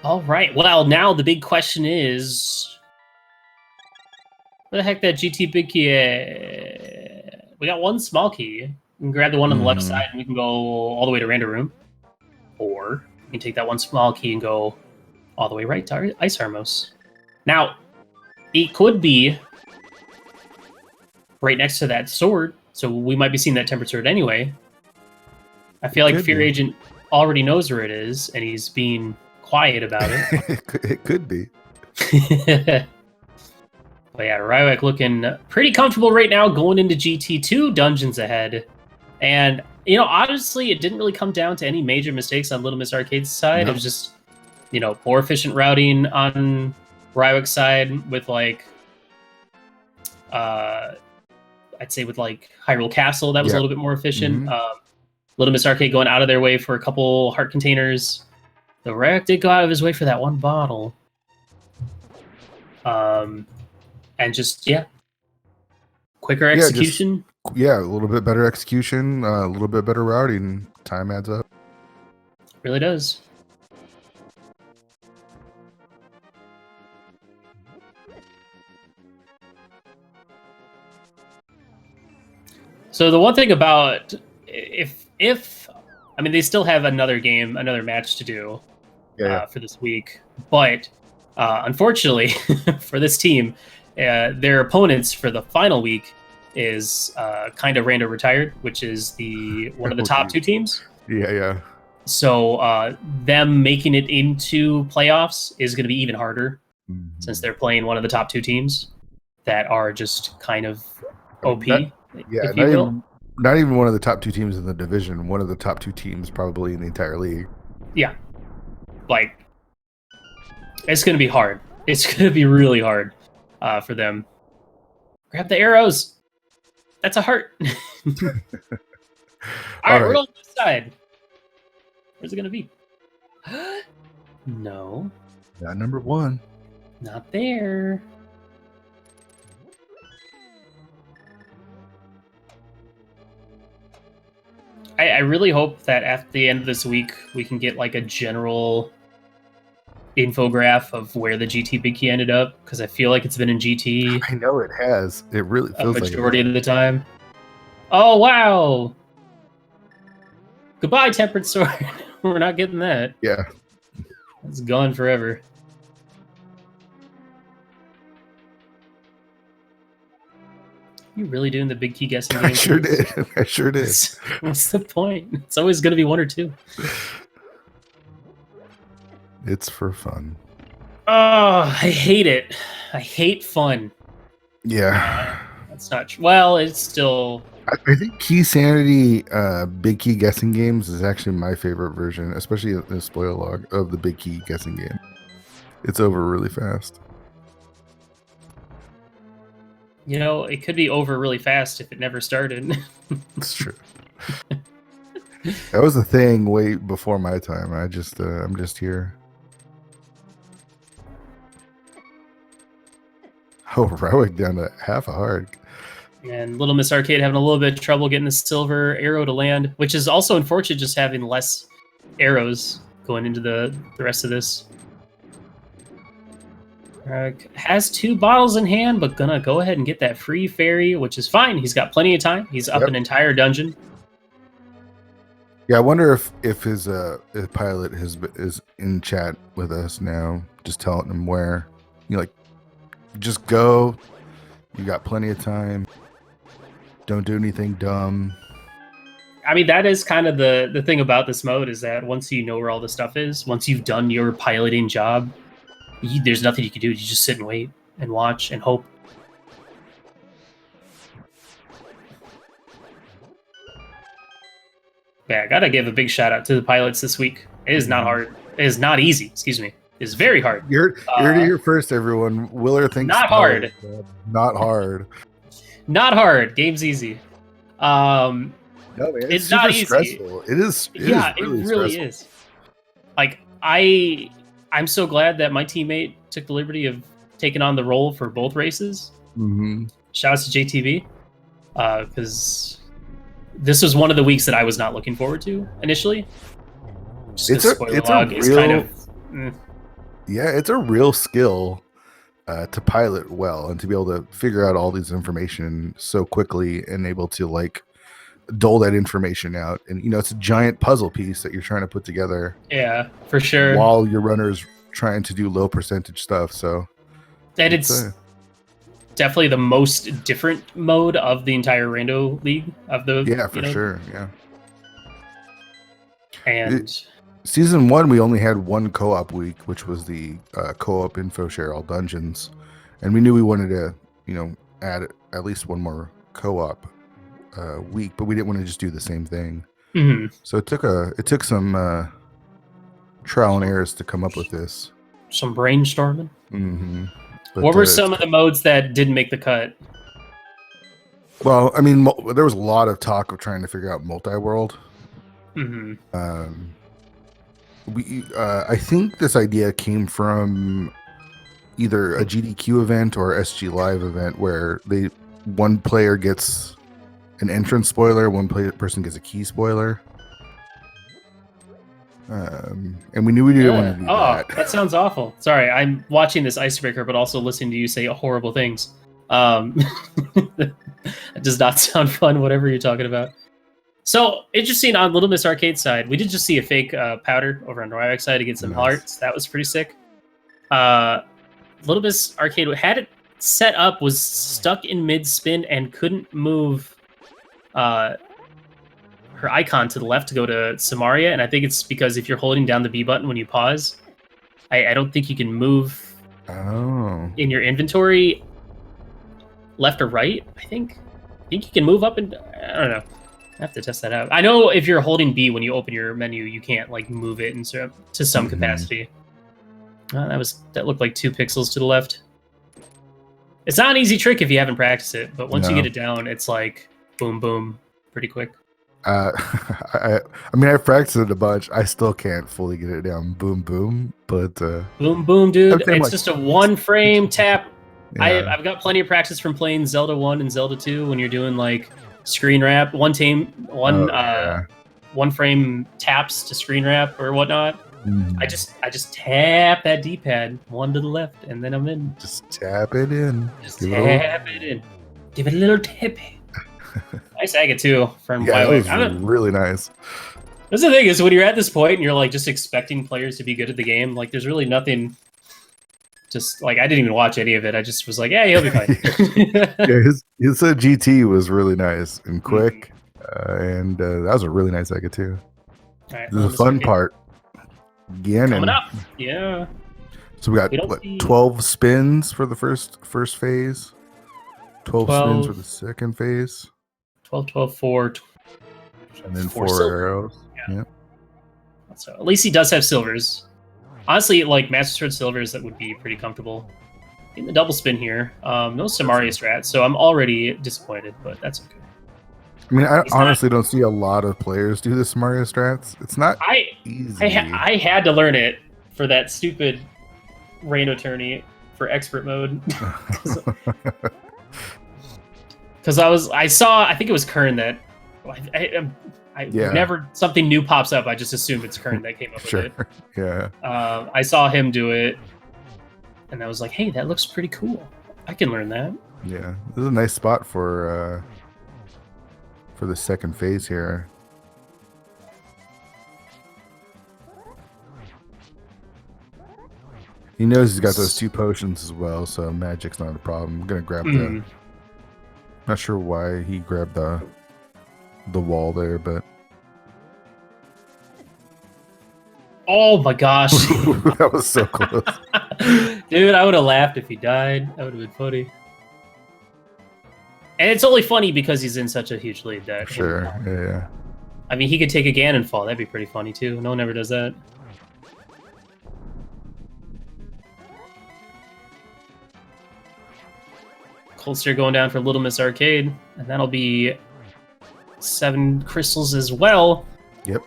All right. Well, now the big question is, what the heck that GT big key? We got one small key. We can grab the one on the left side, and we can go all the way to Random Room, or we can take that one small key and go all the way right to our Ice Armos. Now, it could be right next to that sword, so we might be seeing that tempered sword anyway. I feel like Fear Agent already knows where it is, and he's being quiet about it. It could be. But yeah, Rywek looking pretty comfortable right now going into GT2 dungeons ahead. And, you know, honestly, it didn't really come down to any major mistakes on LittleMsArcade's side. No. It was just, you know, more efficient routing on Rywek's side with, like, I'd say with, like, Hyrule Castle, that was a little bit more efficient. LittleMsArcade going out of their way for a couple heart containers. The Rywek did go out of his way for that one bottle. And just, quicker execution. A little bit better execution, a little bit better routing. Time adds up. Really does. So the one thing about if I mean, they still have another match to do for this week, but unfortunately for this team, their opponents for the final week is kind of random retired, which is one of the top 2 teams. Yeah. So them making it into playoffs is going to be even harder since they're playing one of the top 2 teams that are just kind of OP. Not even one of the top 2 teams in the division. One of the top 2 teams probably in the entire league. Yeah, like it's going to be hard. It's going to be really hard for them. Grab the arrows. That's a heart. All right, we're on this side. Where's it going to be? No. Not number 1. Not there. I really hope that at the end of this week, we can get like a general infograph of where the GT Big Key ended up, because I feel like it's been in GT. I know it has. It really feels like a majority of the time. Oh, wow. Goodbye, Tempered Sword. We're not getting that. Yeah. It's gone forever. You really doing the big key guessing game? I sure did. What's the point? It's always going to be 1 or 2. It's for fun. Oh, I hate it. I hate fun. Yeah. That's not true. Well, it's still... I think Key Sanity big key guessing games is actually my favorite version, especially the spoiler log of the big key guessing game. It's over really fast. You know, it could be over really fast if it never started. It's true. That was a thing way before my time. I'm just here. Oh, Rywek down to half a heart. And LittleMsArcade having a little bit of trouble getting the silver arrow to land, which is also unfortunate, just having less arrows going into the rest of this. Has 2 bottles in hand, but gonna go ahead and get that free fairy, which is fine. He's got plenty of time. He's up an entire dungeon. Yeah, I wonder if his pilot is in chat with us now, just telling him where. Just go. You got plenty of time. Don't do anything dumb. I mean, that is kind of the thing about this mode, is that once you know where all the stuff is, once you've done your piloting job, there's nothing you can do. You just sit and wait and watch and hope. Yeah, I gotta give a big shout out to the pilots this week. It is not hard. It is not easy. Excuse me. It's very hard. You're here first, everyone. Willer thinks not hard. Not hard. Not hard. Game's easy. No, man, it's not easy. Stressful. It is. It really is. Like I'm so glad that my teammate took the liberty of taking on the role for both races. Mm-hmm. Shouts to JTB, because this was one of the weeks that I was not looking forward to initially. It's a real skill to pilot well and to be able to figure out all these information so quickly and able to dole that information out. And it's a giant puzzle piece that you're trying to put together. Yeah, for sure. While your runner's trying to do low percentage stuff. So, and it's definitely the most different mode of the entire Rando League of the. Yeah, for sure. Yeah. And Season 1, we only had one co-op week, which was the co-op info share all dungeons, and we knew we wanted to, add at least one more co-op week, but we didn't want to just do the same thing. Mm-hmm. So it took some trial and errors to come up with this. Some brainstorming. Mm-hmm. What were some of the modes that didn't make the cut? Well, I mean, there was a lot of talk of trying to figure out multi-world. Mm-hmm. I think this idea came from either a GDQ event or SG Live event where one player gets an entrance spoiler, one person gets a key spoiler. And we knew we didn't want to do that. That sounds awful. Sorry, I'm watching this icebreaker, but also listening to you say horrible things. It does not sound fun, whatever you're talking about. So, interesting on LittleMsArcade's side, we did just see a fake powder over on Rywek's side to get some hearts. That was pretty sick. LittleMsArcade had it set up, was stuck in mid-spin, and couldn't move her icon to the left to go to Samaria, and I think it's because if you're holding down the B button when you pause, I don't think you can move in your inventory left or right, I think you can move up and... I don't know. I have to test that out. I know if you're holding B when you open your menu, you can't move it to some capacity. That looked like 2 pixels to the left. It's not an easy trick if you haven't practiced it, but once you get it down, it's like boom, boom, pretty quick. I mean, I've practiced it a bunch. I still can't fully get it down. Boom, boom, but boom, boom, dude. It's just a 1-frame tap. Yeah. I've got plenty of practice from playing Zelda 1 and Zelda 2 when you're doing screen wrap, one frame taps to screen wrap or whatnot. I just tap that D-pad 1 to the left, and then I'm in. Just tap it in. Give it a little tip. Nice agate too from Rywek. Yeah, that was really nice. That's the thing is when you're at this point and you're just expecting players to be good at the game, there's really nothing. Just I didn't even watch any of it. I just was yeah, he'll be fine. Yeah, his GT was really nice and quick, and that was a really nice agate too. Right, the fun part. Coming up. Yeah. So we got 12 spins for the first phase. 12 spins for the second phase. 12, 12, 4. And then 4 arrows. Yeah. So at least he does have silvers. Honestly, Master Sword silvers, that would be pretty comfortable. In the double spin here, no Samaria strat, so I'm already disappointed, but that's okay. I mean, I He's honestly don't see a lot of players do this Mario strats. It's not easy. I had to learn it for that stupid Rain Attorney for expert mode. Because I think it was Kern that whenever something new pops up, I just assume it's Kern that came up with it. Yeah. I saw him do it, and I was like, hey, that looks pretty cool. I can learn that. Yeah, this is a nice spot for the second phase here. He knows he's got those 2 potions as well, so magic's not a problem. I'm gonna grab the. Not sure why he grabbed the wall there, but. Oh my gosh! That was so close. Dude, I would have laughed if he died. That would have been funny. And it's only funny because he's in such a huge lead that. Sure. Yeah. I mean, he could take a Ganon fall. That'd be pretty funny too. No one ever does that. Cold Steer going down for LittleMsArcade, and that'll be 7 crystals as well. Yep.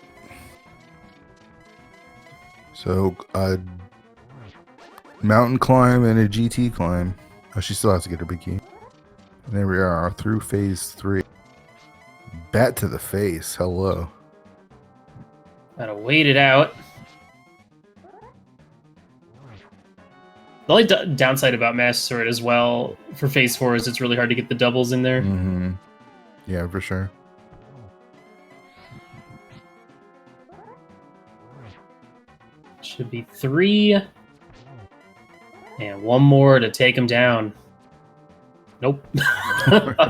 So, mountain climb and a GT climb. Oh, she still has to get her big key. And there we are through phase 3. Bat to the face. Hello. Gotta wait it out. The only downside about Master Sword as well for phase 4 is it's really hard to get the doubles in there. Mm-hmm. Yeah, for sure. Should be 3. And 1 more to take him down. Nope.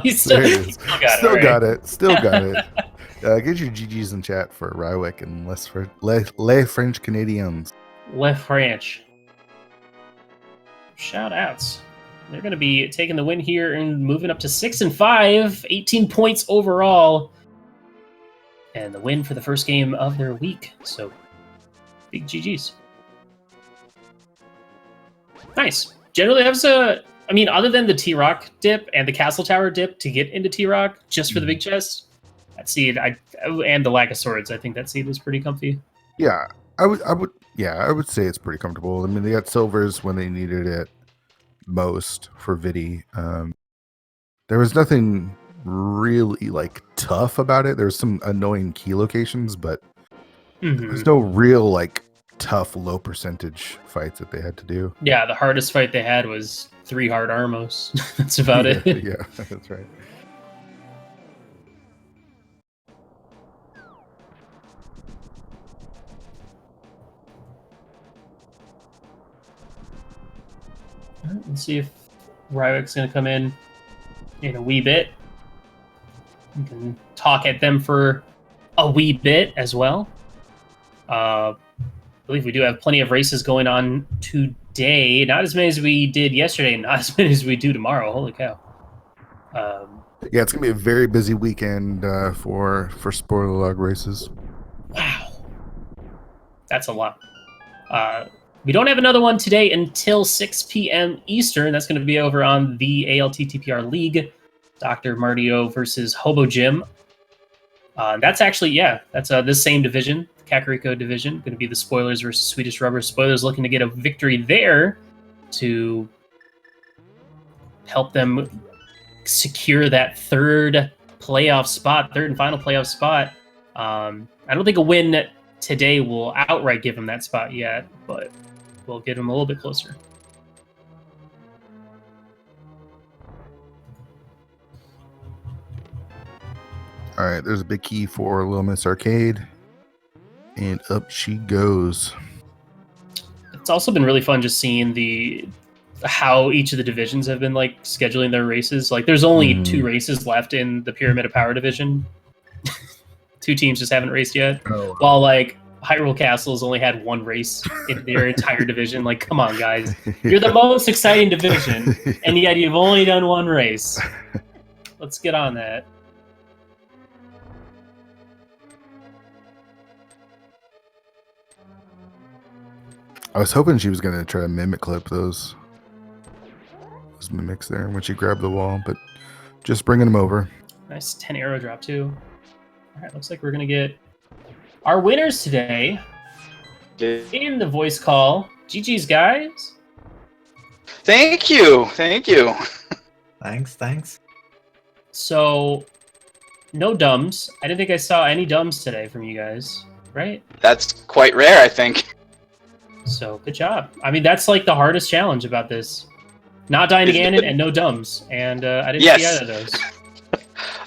He still got it. Still got it. Get your GGs in chat for Rywek and Les French Canadians. Les French. Shout outs. They're going to be taking the win here and moving up to 6-5, 18 points overall. And the win for the first game of their week. So, big GGs. Nice. Generally, that was I mean, other than the T-Rock dip and the Castle Tower dip to get into T-Rock, just for the big chest, that seed, and the lack of swords, I think that seed was pretty comfy. Yeah, I would say it's pretty comfortable. I mean, they got silvers when they needed it most for Vidi. There was nothing really like tough about it. There was some annoying key locations, but there's no real like tough low percentage fights that they had to do. Yeah, the hardest fight they had was 3 hard Armos. That's about it. Yeah, that's right. Let's see if Rywek's going to come in a wee bit. We can talk at them for a wee bit as well. I believe we do have plenty of races going on today. Not as many as we did yesterday, not as many as we do tomorrow. Holy cow. Yeah, it's going to be a very busy weekend for spoiler log races. Wow. That's a lot. We don't have another one today until 6 p.m. Eastern. That's going to be over on the ALTTPR League. Dr. Martio versus Hobo Jim. That's actually, that's this same division, the Kakariko division. Going to be the Spoilers versus Swedish Rubber. Spoilers looking to get a victory there to help them secure that third and final playoff spot. I don't think a win today will outright give them that spot yet, but we'll get them a little bit closer. All right, there's a big key for LittleMsArcade, and up she goes. It's also been really fun just seeing how each of the divisions have been like scheduling their races. Like, there's only 2 races left in the Pyramid of Power division. 2 teams just haven't raced yet. Oh. While like Hyrule Castle's only had 1 race in their entire division. Like, come on, guys, you're the most exciting division, and yet you've only done 1 race. Let's get on that. I was hoping she was going to try to mimic clip those mimics there when she grabbed the wall, but just bringing them over. Nice 10 arrow drop too. All right, looks like we're gonna get our winners today in the voice call. GG's, guys. Thank you. Thanks. So, no dumbs. I didn't think I saw any dumbs today from you guys, right? That's quite rare, I think. So, good job. I mean, that's like the hardest challenge about this. Not dying to Ganon and no dumbs. And I didn't see either of those.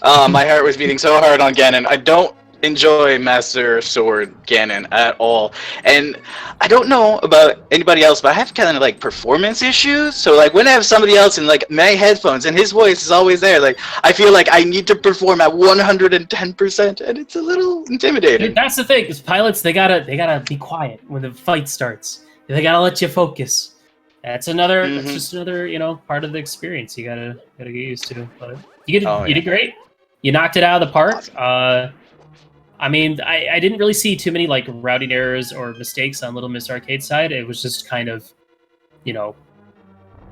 My heart was beating so hard on Ganon. I don't enjoy Master Sword Ganon at all. And I don't know about anybody else, but I have kind of like performance issues. So like when I have somebody else in like my headphones and his voice is always there, like I feel like I need to perform at 110%, and it's a little intimidating. That's the thing. Is pilots, they gotta be quiet when the fight starts. They gotta let you focus. That's just another, part of the experience you gotta get used to. But you did great. You knocked it out of the park. I mean, I didn't really see too many like routing errors or mistakes on LittleMsArcade side. It was just kind of,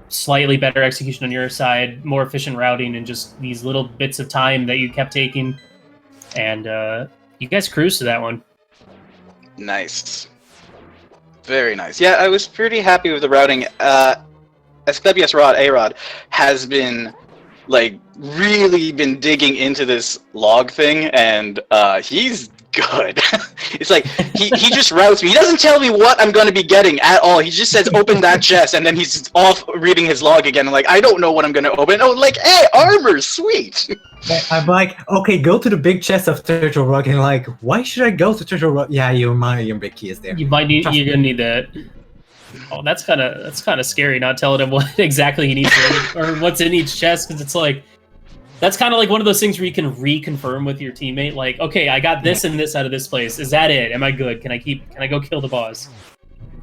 slightly better execution on your side, more efficient routing, and just these little bits of time that you kept taking. And you guys cruised to that one. Nice. Very nice. Yeah, I was pretty happy with the routing. Asclepius A-Rod has been really been digging into this log thing, and he's good. It's like he just routes me. He doesn't tell me what I'm going to be getting at all. He just says open that chest, and then he's off reading his log again. I'm like, I don't know what I'm going to open. Oh, like, hey, armor, sweet. I'm like, okay, go to the big chest of Turtle Rock, and like, why should I go to Turtle Rock? Yeah, your big key is there. You're gonna need that. Oh, that's kind of scary. Not telling him what exactly he needs or what's in each chest, because it's like that's kind of like one of those things where you can reconfirm with your teammate. Like, okay, I got this and this out of this place. Is that it? Am I good? Can I go kill the boss?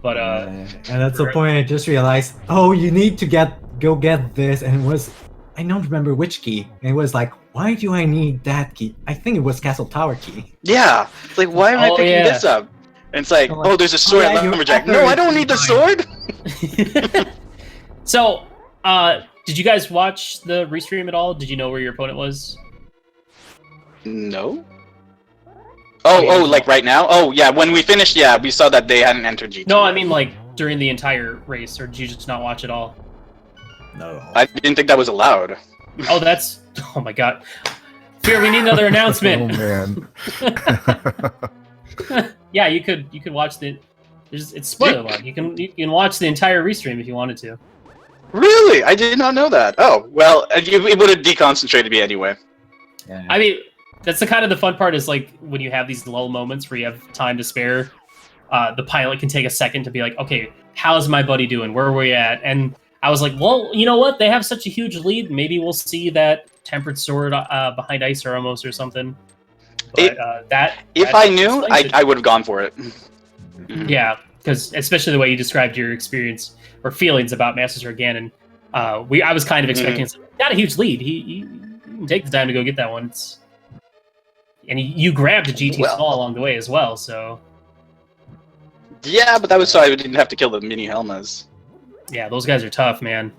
But and that's the point. I just realized. Oh, you need to go get this, and it was I don't remember which key. And it was like, why do I need that key? I think it was Castle Tower key. Yeah, it's like why am I picking this up? And it's like, oh, there's a sword at Lumberjack. No, I don't need the sword! So, did you guys watch the restream at all? Did you know where your opponent was? No. Oh, like right now? Oh, yeah, when we finished, yeah, we saw that they hadn't entered G2. No, I mean like during the entire race, or did you just not watch it all? No. I didn't think that was allowed. Oh my god. Fear, we need another announcement! Oh, man. Yeah, you could watch it's spoiler log. You can watch the entire restream if you wanted to. Really? I did not know that. Oh, well, it would have deconcentrated me anyway. Yeah. I mean, that's the kind of the fun part is like when you have these lull moments where you have time to spare, the pilot can take a second to be like, okay, how's my buddy doing? Where are we at? And I was like, well, you know what? They have such a huge lead. Maybe we'll see that Tempered Sword behind Ice or almost or something. But if I knew, I would have gone for it. Yeah, because especially the way you described your experience or feelings about Master Sword Ganon, I was kind of expecting not a huge lead. He can take the time to go get that one. And you grabbed a GT small along the way as well, so. Yeah, but that was so I didn't have to kill the mini Helmas. Yeah, those guys are tough, man.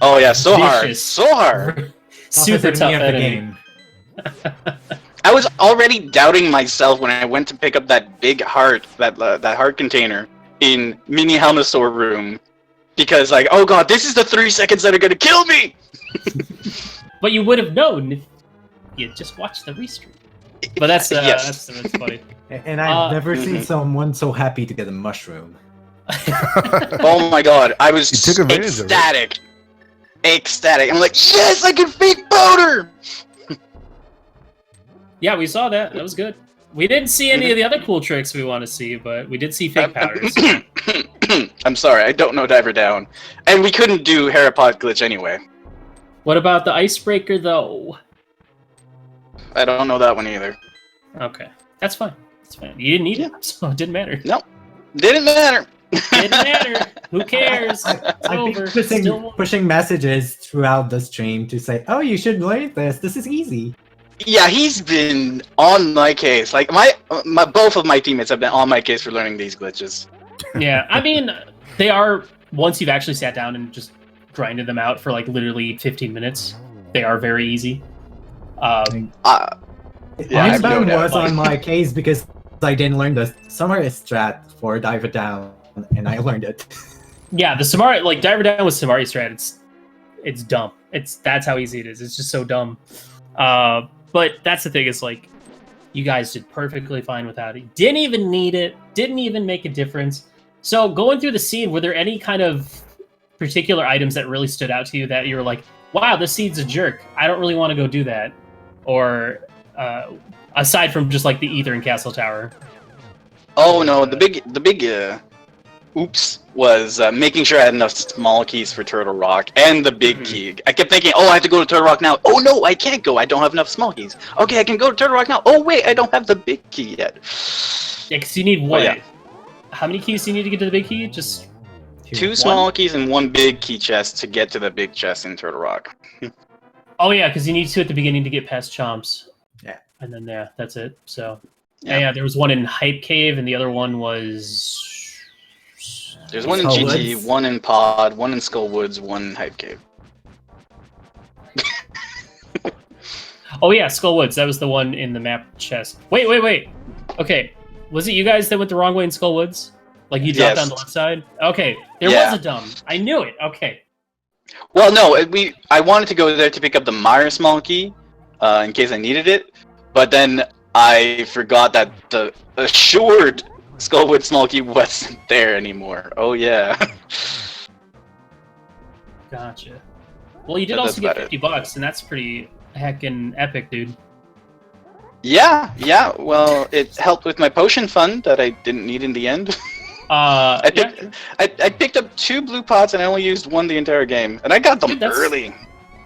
Oh yeah, so Vicious. hard. Super tough at the game. I was already doubting myself when I went to pick up that big heart, that heart container in Mini Helmasaur room, because like, oh god, this is the 3 seconds that are gonna kill me. But you would have known if you just watched the restream. But that's funny. And I've never seen someone so happy to get a mushroom. Oh my god, I was You took advantage of it. ecstatic. I'm like, yes, I can fake powder. Yeah, we saw that. That was good. We didn't see any of the other cool tricks we want to see, but we did see fake powders. I'm sorry, I don't know Diver Down. And we couldn't do Harapod glitch anyway. What about the icebreaker, though? I don't know that one either. Okay, that's fine. That's fine. You didn't need it, so it didn't matter. No, didn't matter. Didn't matter. Who cares? It's I've over. been pushing messages throughout the stream to say, oh, you should learn this. This is easy. Yeah, he's been on my case. Like both of my teammates have been on my case for learning these glitches. Yeah, I mean, they are, once you've actually sat down and just grinded them out for like literally 15 minutes, they are very easy. Yeah, I have no Wingspan doubt was about on it. my case because I didn't learn the Summer strat for Dive It Down, and I learned it. Yeah, the Samari, like Diver Down with Samari strat, it's dumb. That's how easy it is. It's just so dumb. But that's the thing, is like, you guys did perfectly fine without it. Didn't even need it. Didn't even make a difference. So going through the scene, were there any kind of particular items that really stood out to you that you were like, wow, this seed's a jerk. I don't really want to go do that. Or aside from just like the Ether and Castle Tower. Oh no, the big oops was making sure I had enough small keys for Turtle Rock and the big key. I kept thinking, oh, I have to go to Turtle Rock now. Oh no, I can't go. I don't have enough small keys. Okay, I can go to Turtle Rock now. Oh wait, I don't have the big key yet. Yeah, because you need what? yeah. How many keys do you need to get to the big key? Just 2 small keys and 1 big key chest to get to the big chest in Turtle Rock. oh yeah, because you need 2 at the beginning to get past Chomps. Yeah. And then yeah, that's it. So Yeah. there was one in Hype Cave, and the other one was. There's one in Skull GT, Woods. 1 in Pod, 1 in Skull Woods, 1 in Hype Cave. Oh yeah, Skull Woods. That was the one in the map chest. Wait. Okay, was it you guys that went the wrong way in Skull Woods? Like you dropped Yes. on the left side? Okay, there Yeah. was a dumb. I knew it. Okay. Well, no, I wanted to go there to pick up the Meyer small key, in case I needed it, but then I forgot that the assured Skullwood small key wasn't there anymore. Oh yeah. Gotcha. Well, you did But also that's get about $50, and that's pretty heckin' epic, dude. Yeah. Well, it helped with my potion fund that I didn't need in the end. I picked up 2 blue pots and I only used 1 the entire game, and I got them Dude, that's- early.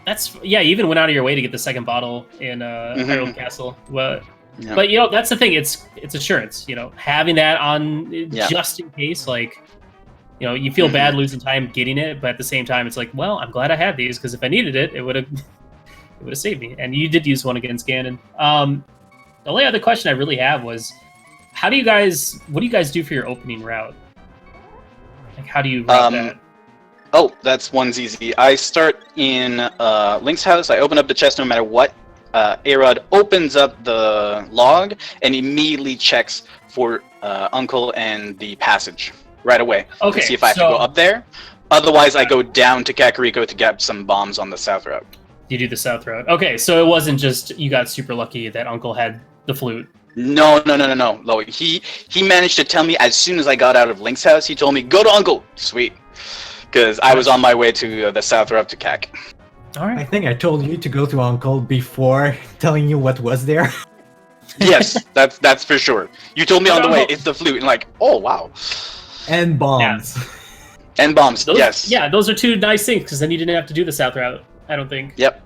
That's you even went out of your way to get the second bottle in Herald Castle. Well, Yeah. but that's the thing. It's assurance. Having that on just in case, like, you feel bad losing time getting it, but at the same time, it's like, well, I'm glad I had these, because if I needed it, it would have saved me. And you did use one against Ganon. The only other question I really have was, what do you guys do for your opening route? Like, how do you route that? Oh, that's one's easy. I start in Link's house. I open up the chest no matter what. A-Rod opens up the log and immediately checks for Uncle and the passage right away. Okay, to see if I have to go up there. Otherwise, I go down to Kakariko to get some bombs on the south route. You do the south route. Okay, so it wasn't just you got super lucky that Uncle had the flute. No. He managed to tell me as soon as I got out of Link's house. He told me, go to Uncle. Sweet. Because I was on my way to the south route to Kak. All I right. think I told you to go to Uncle before telling you what was there. Yes, that's for sure. You told me on the way, it's the flute, and like, oh wow. And bombs. And bombs, Those, yes. Yeah, those are 2 nice things, because then you didn't have to do the south route, I don't think. Yep.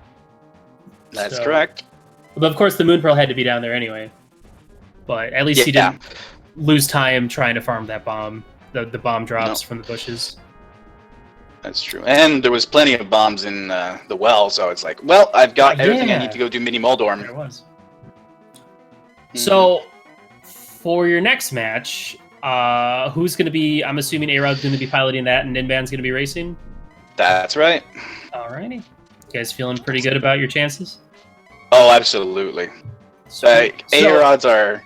That's So- correct. But of course, the Moon Pearl had to be down there anyway. But at least he Yeah. didn't lose time trying to farm that bomb, the bomb drops from the bushes. That's true. And there was plenty of bombs in the well, so it's like, well, I've got everything I Yeah. need to go do Mini There Moldorm. it was. So, for your next match, who's going to be, I'm assuming A-Rod's going to be piloting that and Ninban's going to be racing? That's right. Alrighty. You guys feeling pretty good about your chances? Oh, absolutely. Sweet. So- A-Rod's our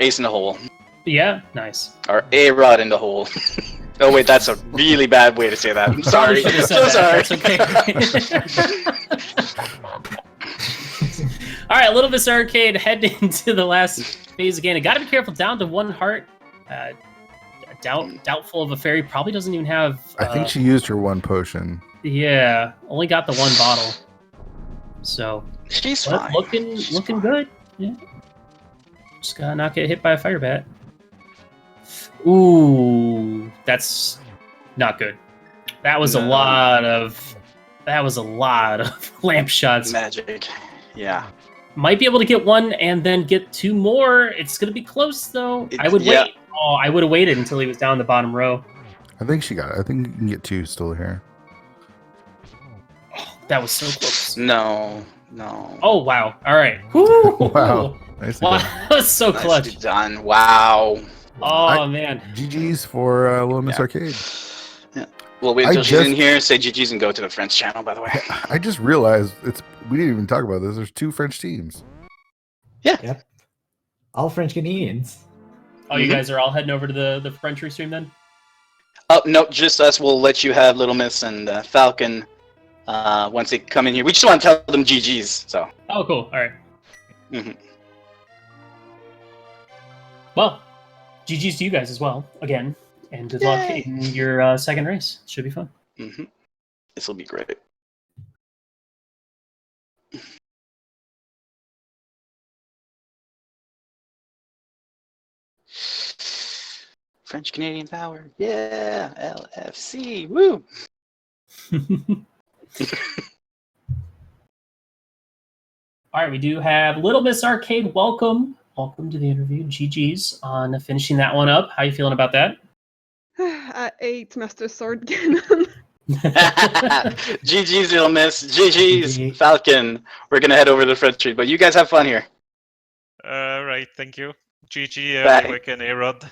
ace in the hole. Yeah, nice. Our A-Rod in the hole. Oh wait, that's a really bad way to say that. I'm sorry. Probably should So have sorry. said that. That's okay. All right, LittleMsArcade heading into the last phase again. I got to be careful. Down to 1 heart. Doubtful of a fairy. Probably doesn't even have. I think she used her 1 potion. Yeah, only got the 1 bottle. So She's but fine. looking fine. good. Yeah. Just gotta not get hit by a fire bat. Ooh, that's not good. That was a No. lot of lamp shots. Magic. Yeah. Might be able to get 1 and then get 2 more. It's gonna be close though. I would Yeah. wait. Oh, I would have waited until he was down the bottom row. I think she got it. I think you can get 2 still here. That was so close. No. Oh wow! All right. Woo! Wow. Nicely Wow, done. that was so Nicely clutch. done. Wow. Oh man. GG's for LittleMsArcade. We'll wait I until she's in just- here, say GG's, and go to the French channel, by the way. I just realized we didn't even talk about this. There's 2 French teams. Yep. All French Canadians. Oh, you guys are all heading over to the French restream then? Oh, no, just us. We'll let you have Little Miss and Falcon once they come in here. We just want to tell them GG's, so. Oh, cool. All right. Mhm. Well, GG's to you guys as well, again. And good luck Yay. in your second race. Should be fun. This will be great. French Canadian Power. Yeah, LFC. Woo! All right, we do have LittleMsArcade. Welcome to the interview. GG's on finishing that one up. How you feeling about that? I ate Master Sword Cannon. GG's, Little Miss. GG's, GG. Falcon. We're gonna head over to the French Street, but you guys have fun here. Right, thank you. GG, Bye. Rywek and A-Rod.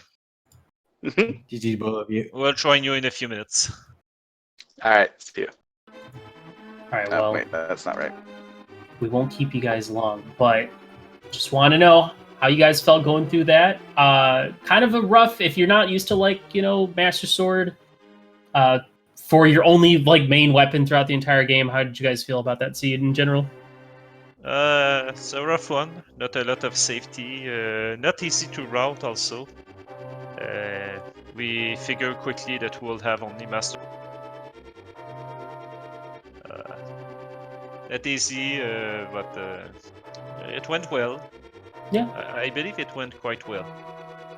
GG, both of you. We'll join you in a few minutes. All right, see you. All right, Oh, well, wait, that's not right. we won't keep you guys long, but just want to know how you guys felt going through that. Kind of a rough, if you're not used to Master Sword, for your only main weapon throughout the entire game. How did you guys feel about that seed in general? It's a rough one. Not a lot of safety. Not easy to route also. We figure quickly that we'll have only Master. Not easy, but it went well. Yeah. I believe it went quite well.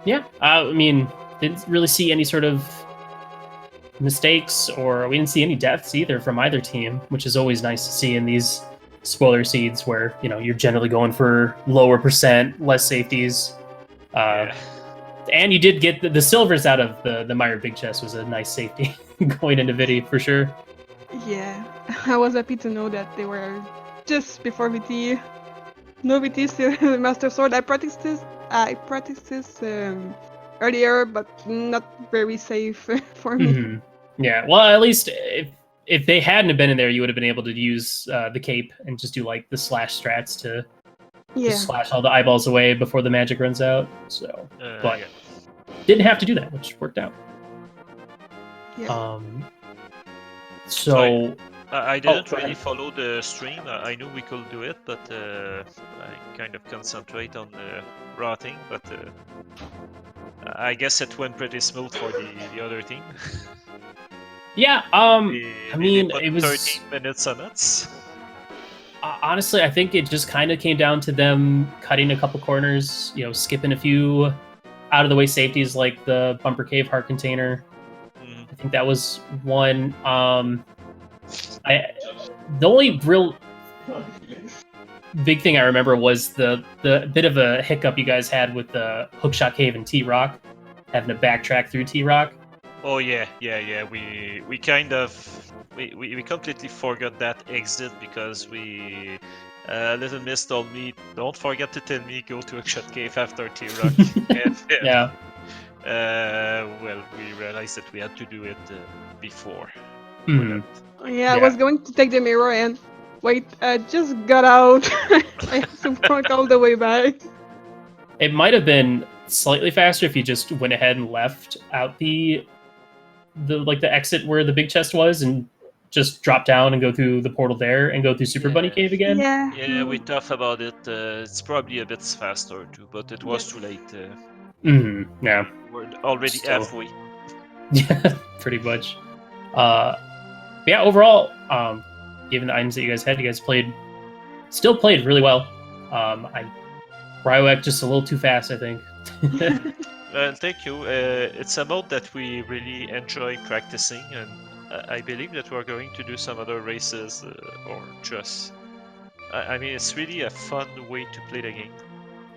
Yeah, I mean, didn't really see any sort of mistakes, or we didn't see any deaths either from either team, which is always nice to see in these spoiler seeds where you're generally going for lower percent, less safeties. Yeah. And you did get the silvers out of the Meyer Big Chest was a nice safety going into VT for sure. Yeah, I was happy to know that they were just before VT. No VT, still Master Sword. I practiced this earlier, but not very safe for me. Mhm. Yeah, well, at least if they hadn't have been in there, you would have been able to use the cape and just do the slash strats to Yeah, just slash all the eyeballs away before the magic runs out. So but Yeah. didn't have to do that, which worked out. yeah. So I didn't go really ahead. follow the stream. I knew we could do it, but I kind of concentrate on the routing. But I guess it went pretty smooth for the other team. yeah, They mean, put it was 13 minutes on it. honestly, I think it just kind of came down to them cutting a couple corners, skipping a few out of the way safeties like the bumper cave heart container. Mm. I think that was one. The only real big thing I remember was the bit of a hiccup you guys had with the hookshot cave and T-Rock, having to backtrack through T-Rock. Oh yeah. We kind of we completely forgot that exit because Little Miss told me, don't forget to tell me go to a shot cave after T-Rock. Yeah. Well, we realized that we had to do it before. Mhm. Yeah, I was going to take the mirror and wait. I just got out. I have to walk all the way back. It might have been slightly faster if you just went ahead and left out the exit where the big chest was and just drop down and go through the portal there and go through Super Bunny Yeah. Cave again. Yeah. Yeah, we tough about it. It's probably a bit faster too, but it was too late. Yeah. We're already Still. halfway. Yeah, pretty much. Yeah, overall, given the items that you guys had, you guys still played really well. Rywek just a little too fast, I think. Thank you. It's a mode that we really enjoy practicing, and I believe that we're going to do some other races or just. I mean, it's really a fun way to play the game.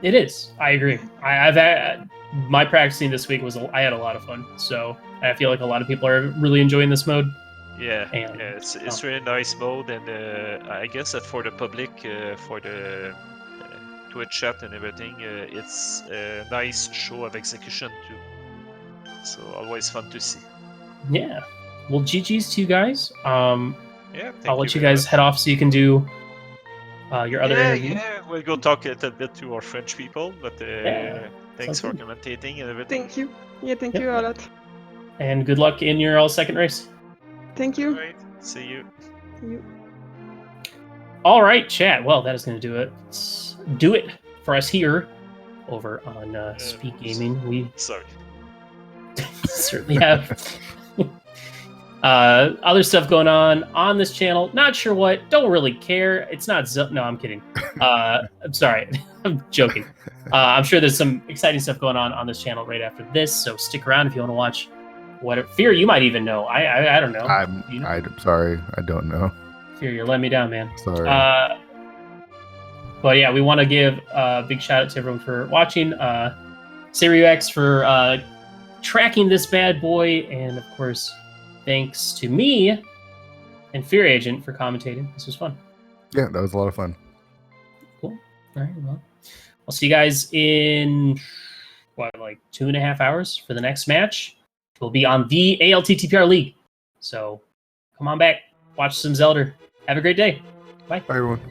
It is. I agree. I've had my practicing this week I had a lot of fun. So I feel like a lot of people are really enjoying this mode. Yeah, And- it's really nice mode, and I guess that for the public, for the Twitch chat and everything, it's a nice show of execution too. So always fun to see. Yeah. well, GG's to you guys. Yeah, thank I'll let you very guys much. head off so you can do your other interview. Yeah, we'll go talk a little bit to our French people, but Yeah, thanks sounds for good. commentating and everything. Thank you. Yeah, thank Yep. you a lot. And good luck in your second race. Thank you. Alright, see you. See you. All right, chat. Well, that is going to do it. Do it for us here over on Speak Gaming. We Sorry. certainly have other stuff going on this channel. Not sure what. Don't really care. It's not. No, I'm kidding. I'm sorry. I'm joking. I'm sure there's some exciting stuff going on this channel right after this. So stick around if you want to watch. What Fear? You might even know. I don't know. You know? I'm sorry. I don't know. Fear, you're letting me down, man. Sorry. But yeah, we want to give a big shout out to everyone for watching. Rywek for tracking this bad boy, and of course, thanks to me and Fear Agent for commentating. This was fun. Yeah, that was a lot of fun. Cool. All right. Well, I'll see you guys in like 2.5 hours for the next match. We'll be on the ALTTPR League. So come on back, watch some Zelda. Have a great day. Bye. Bye, everyone.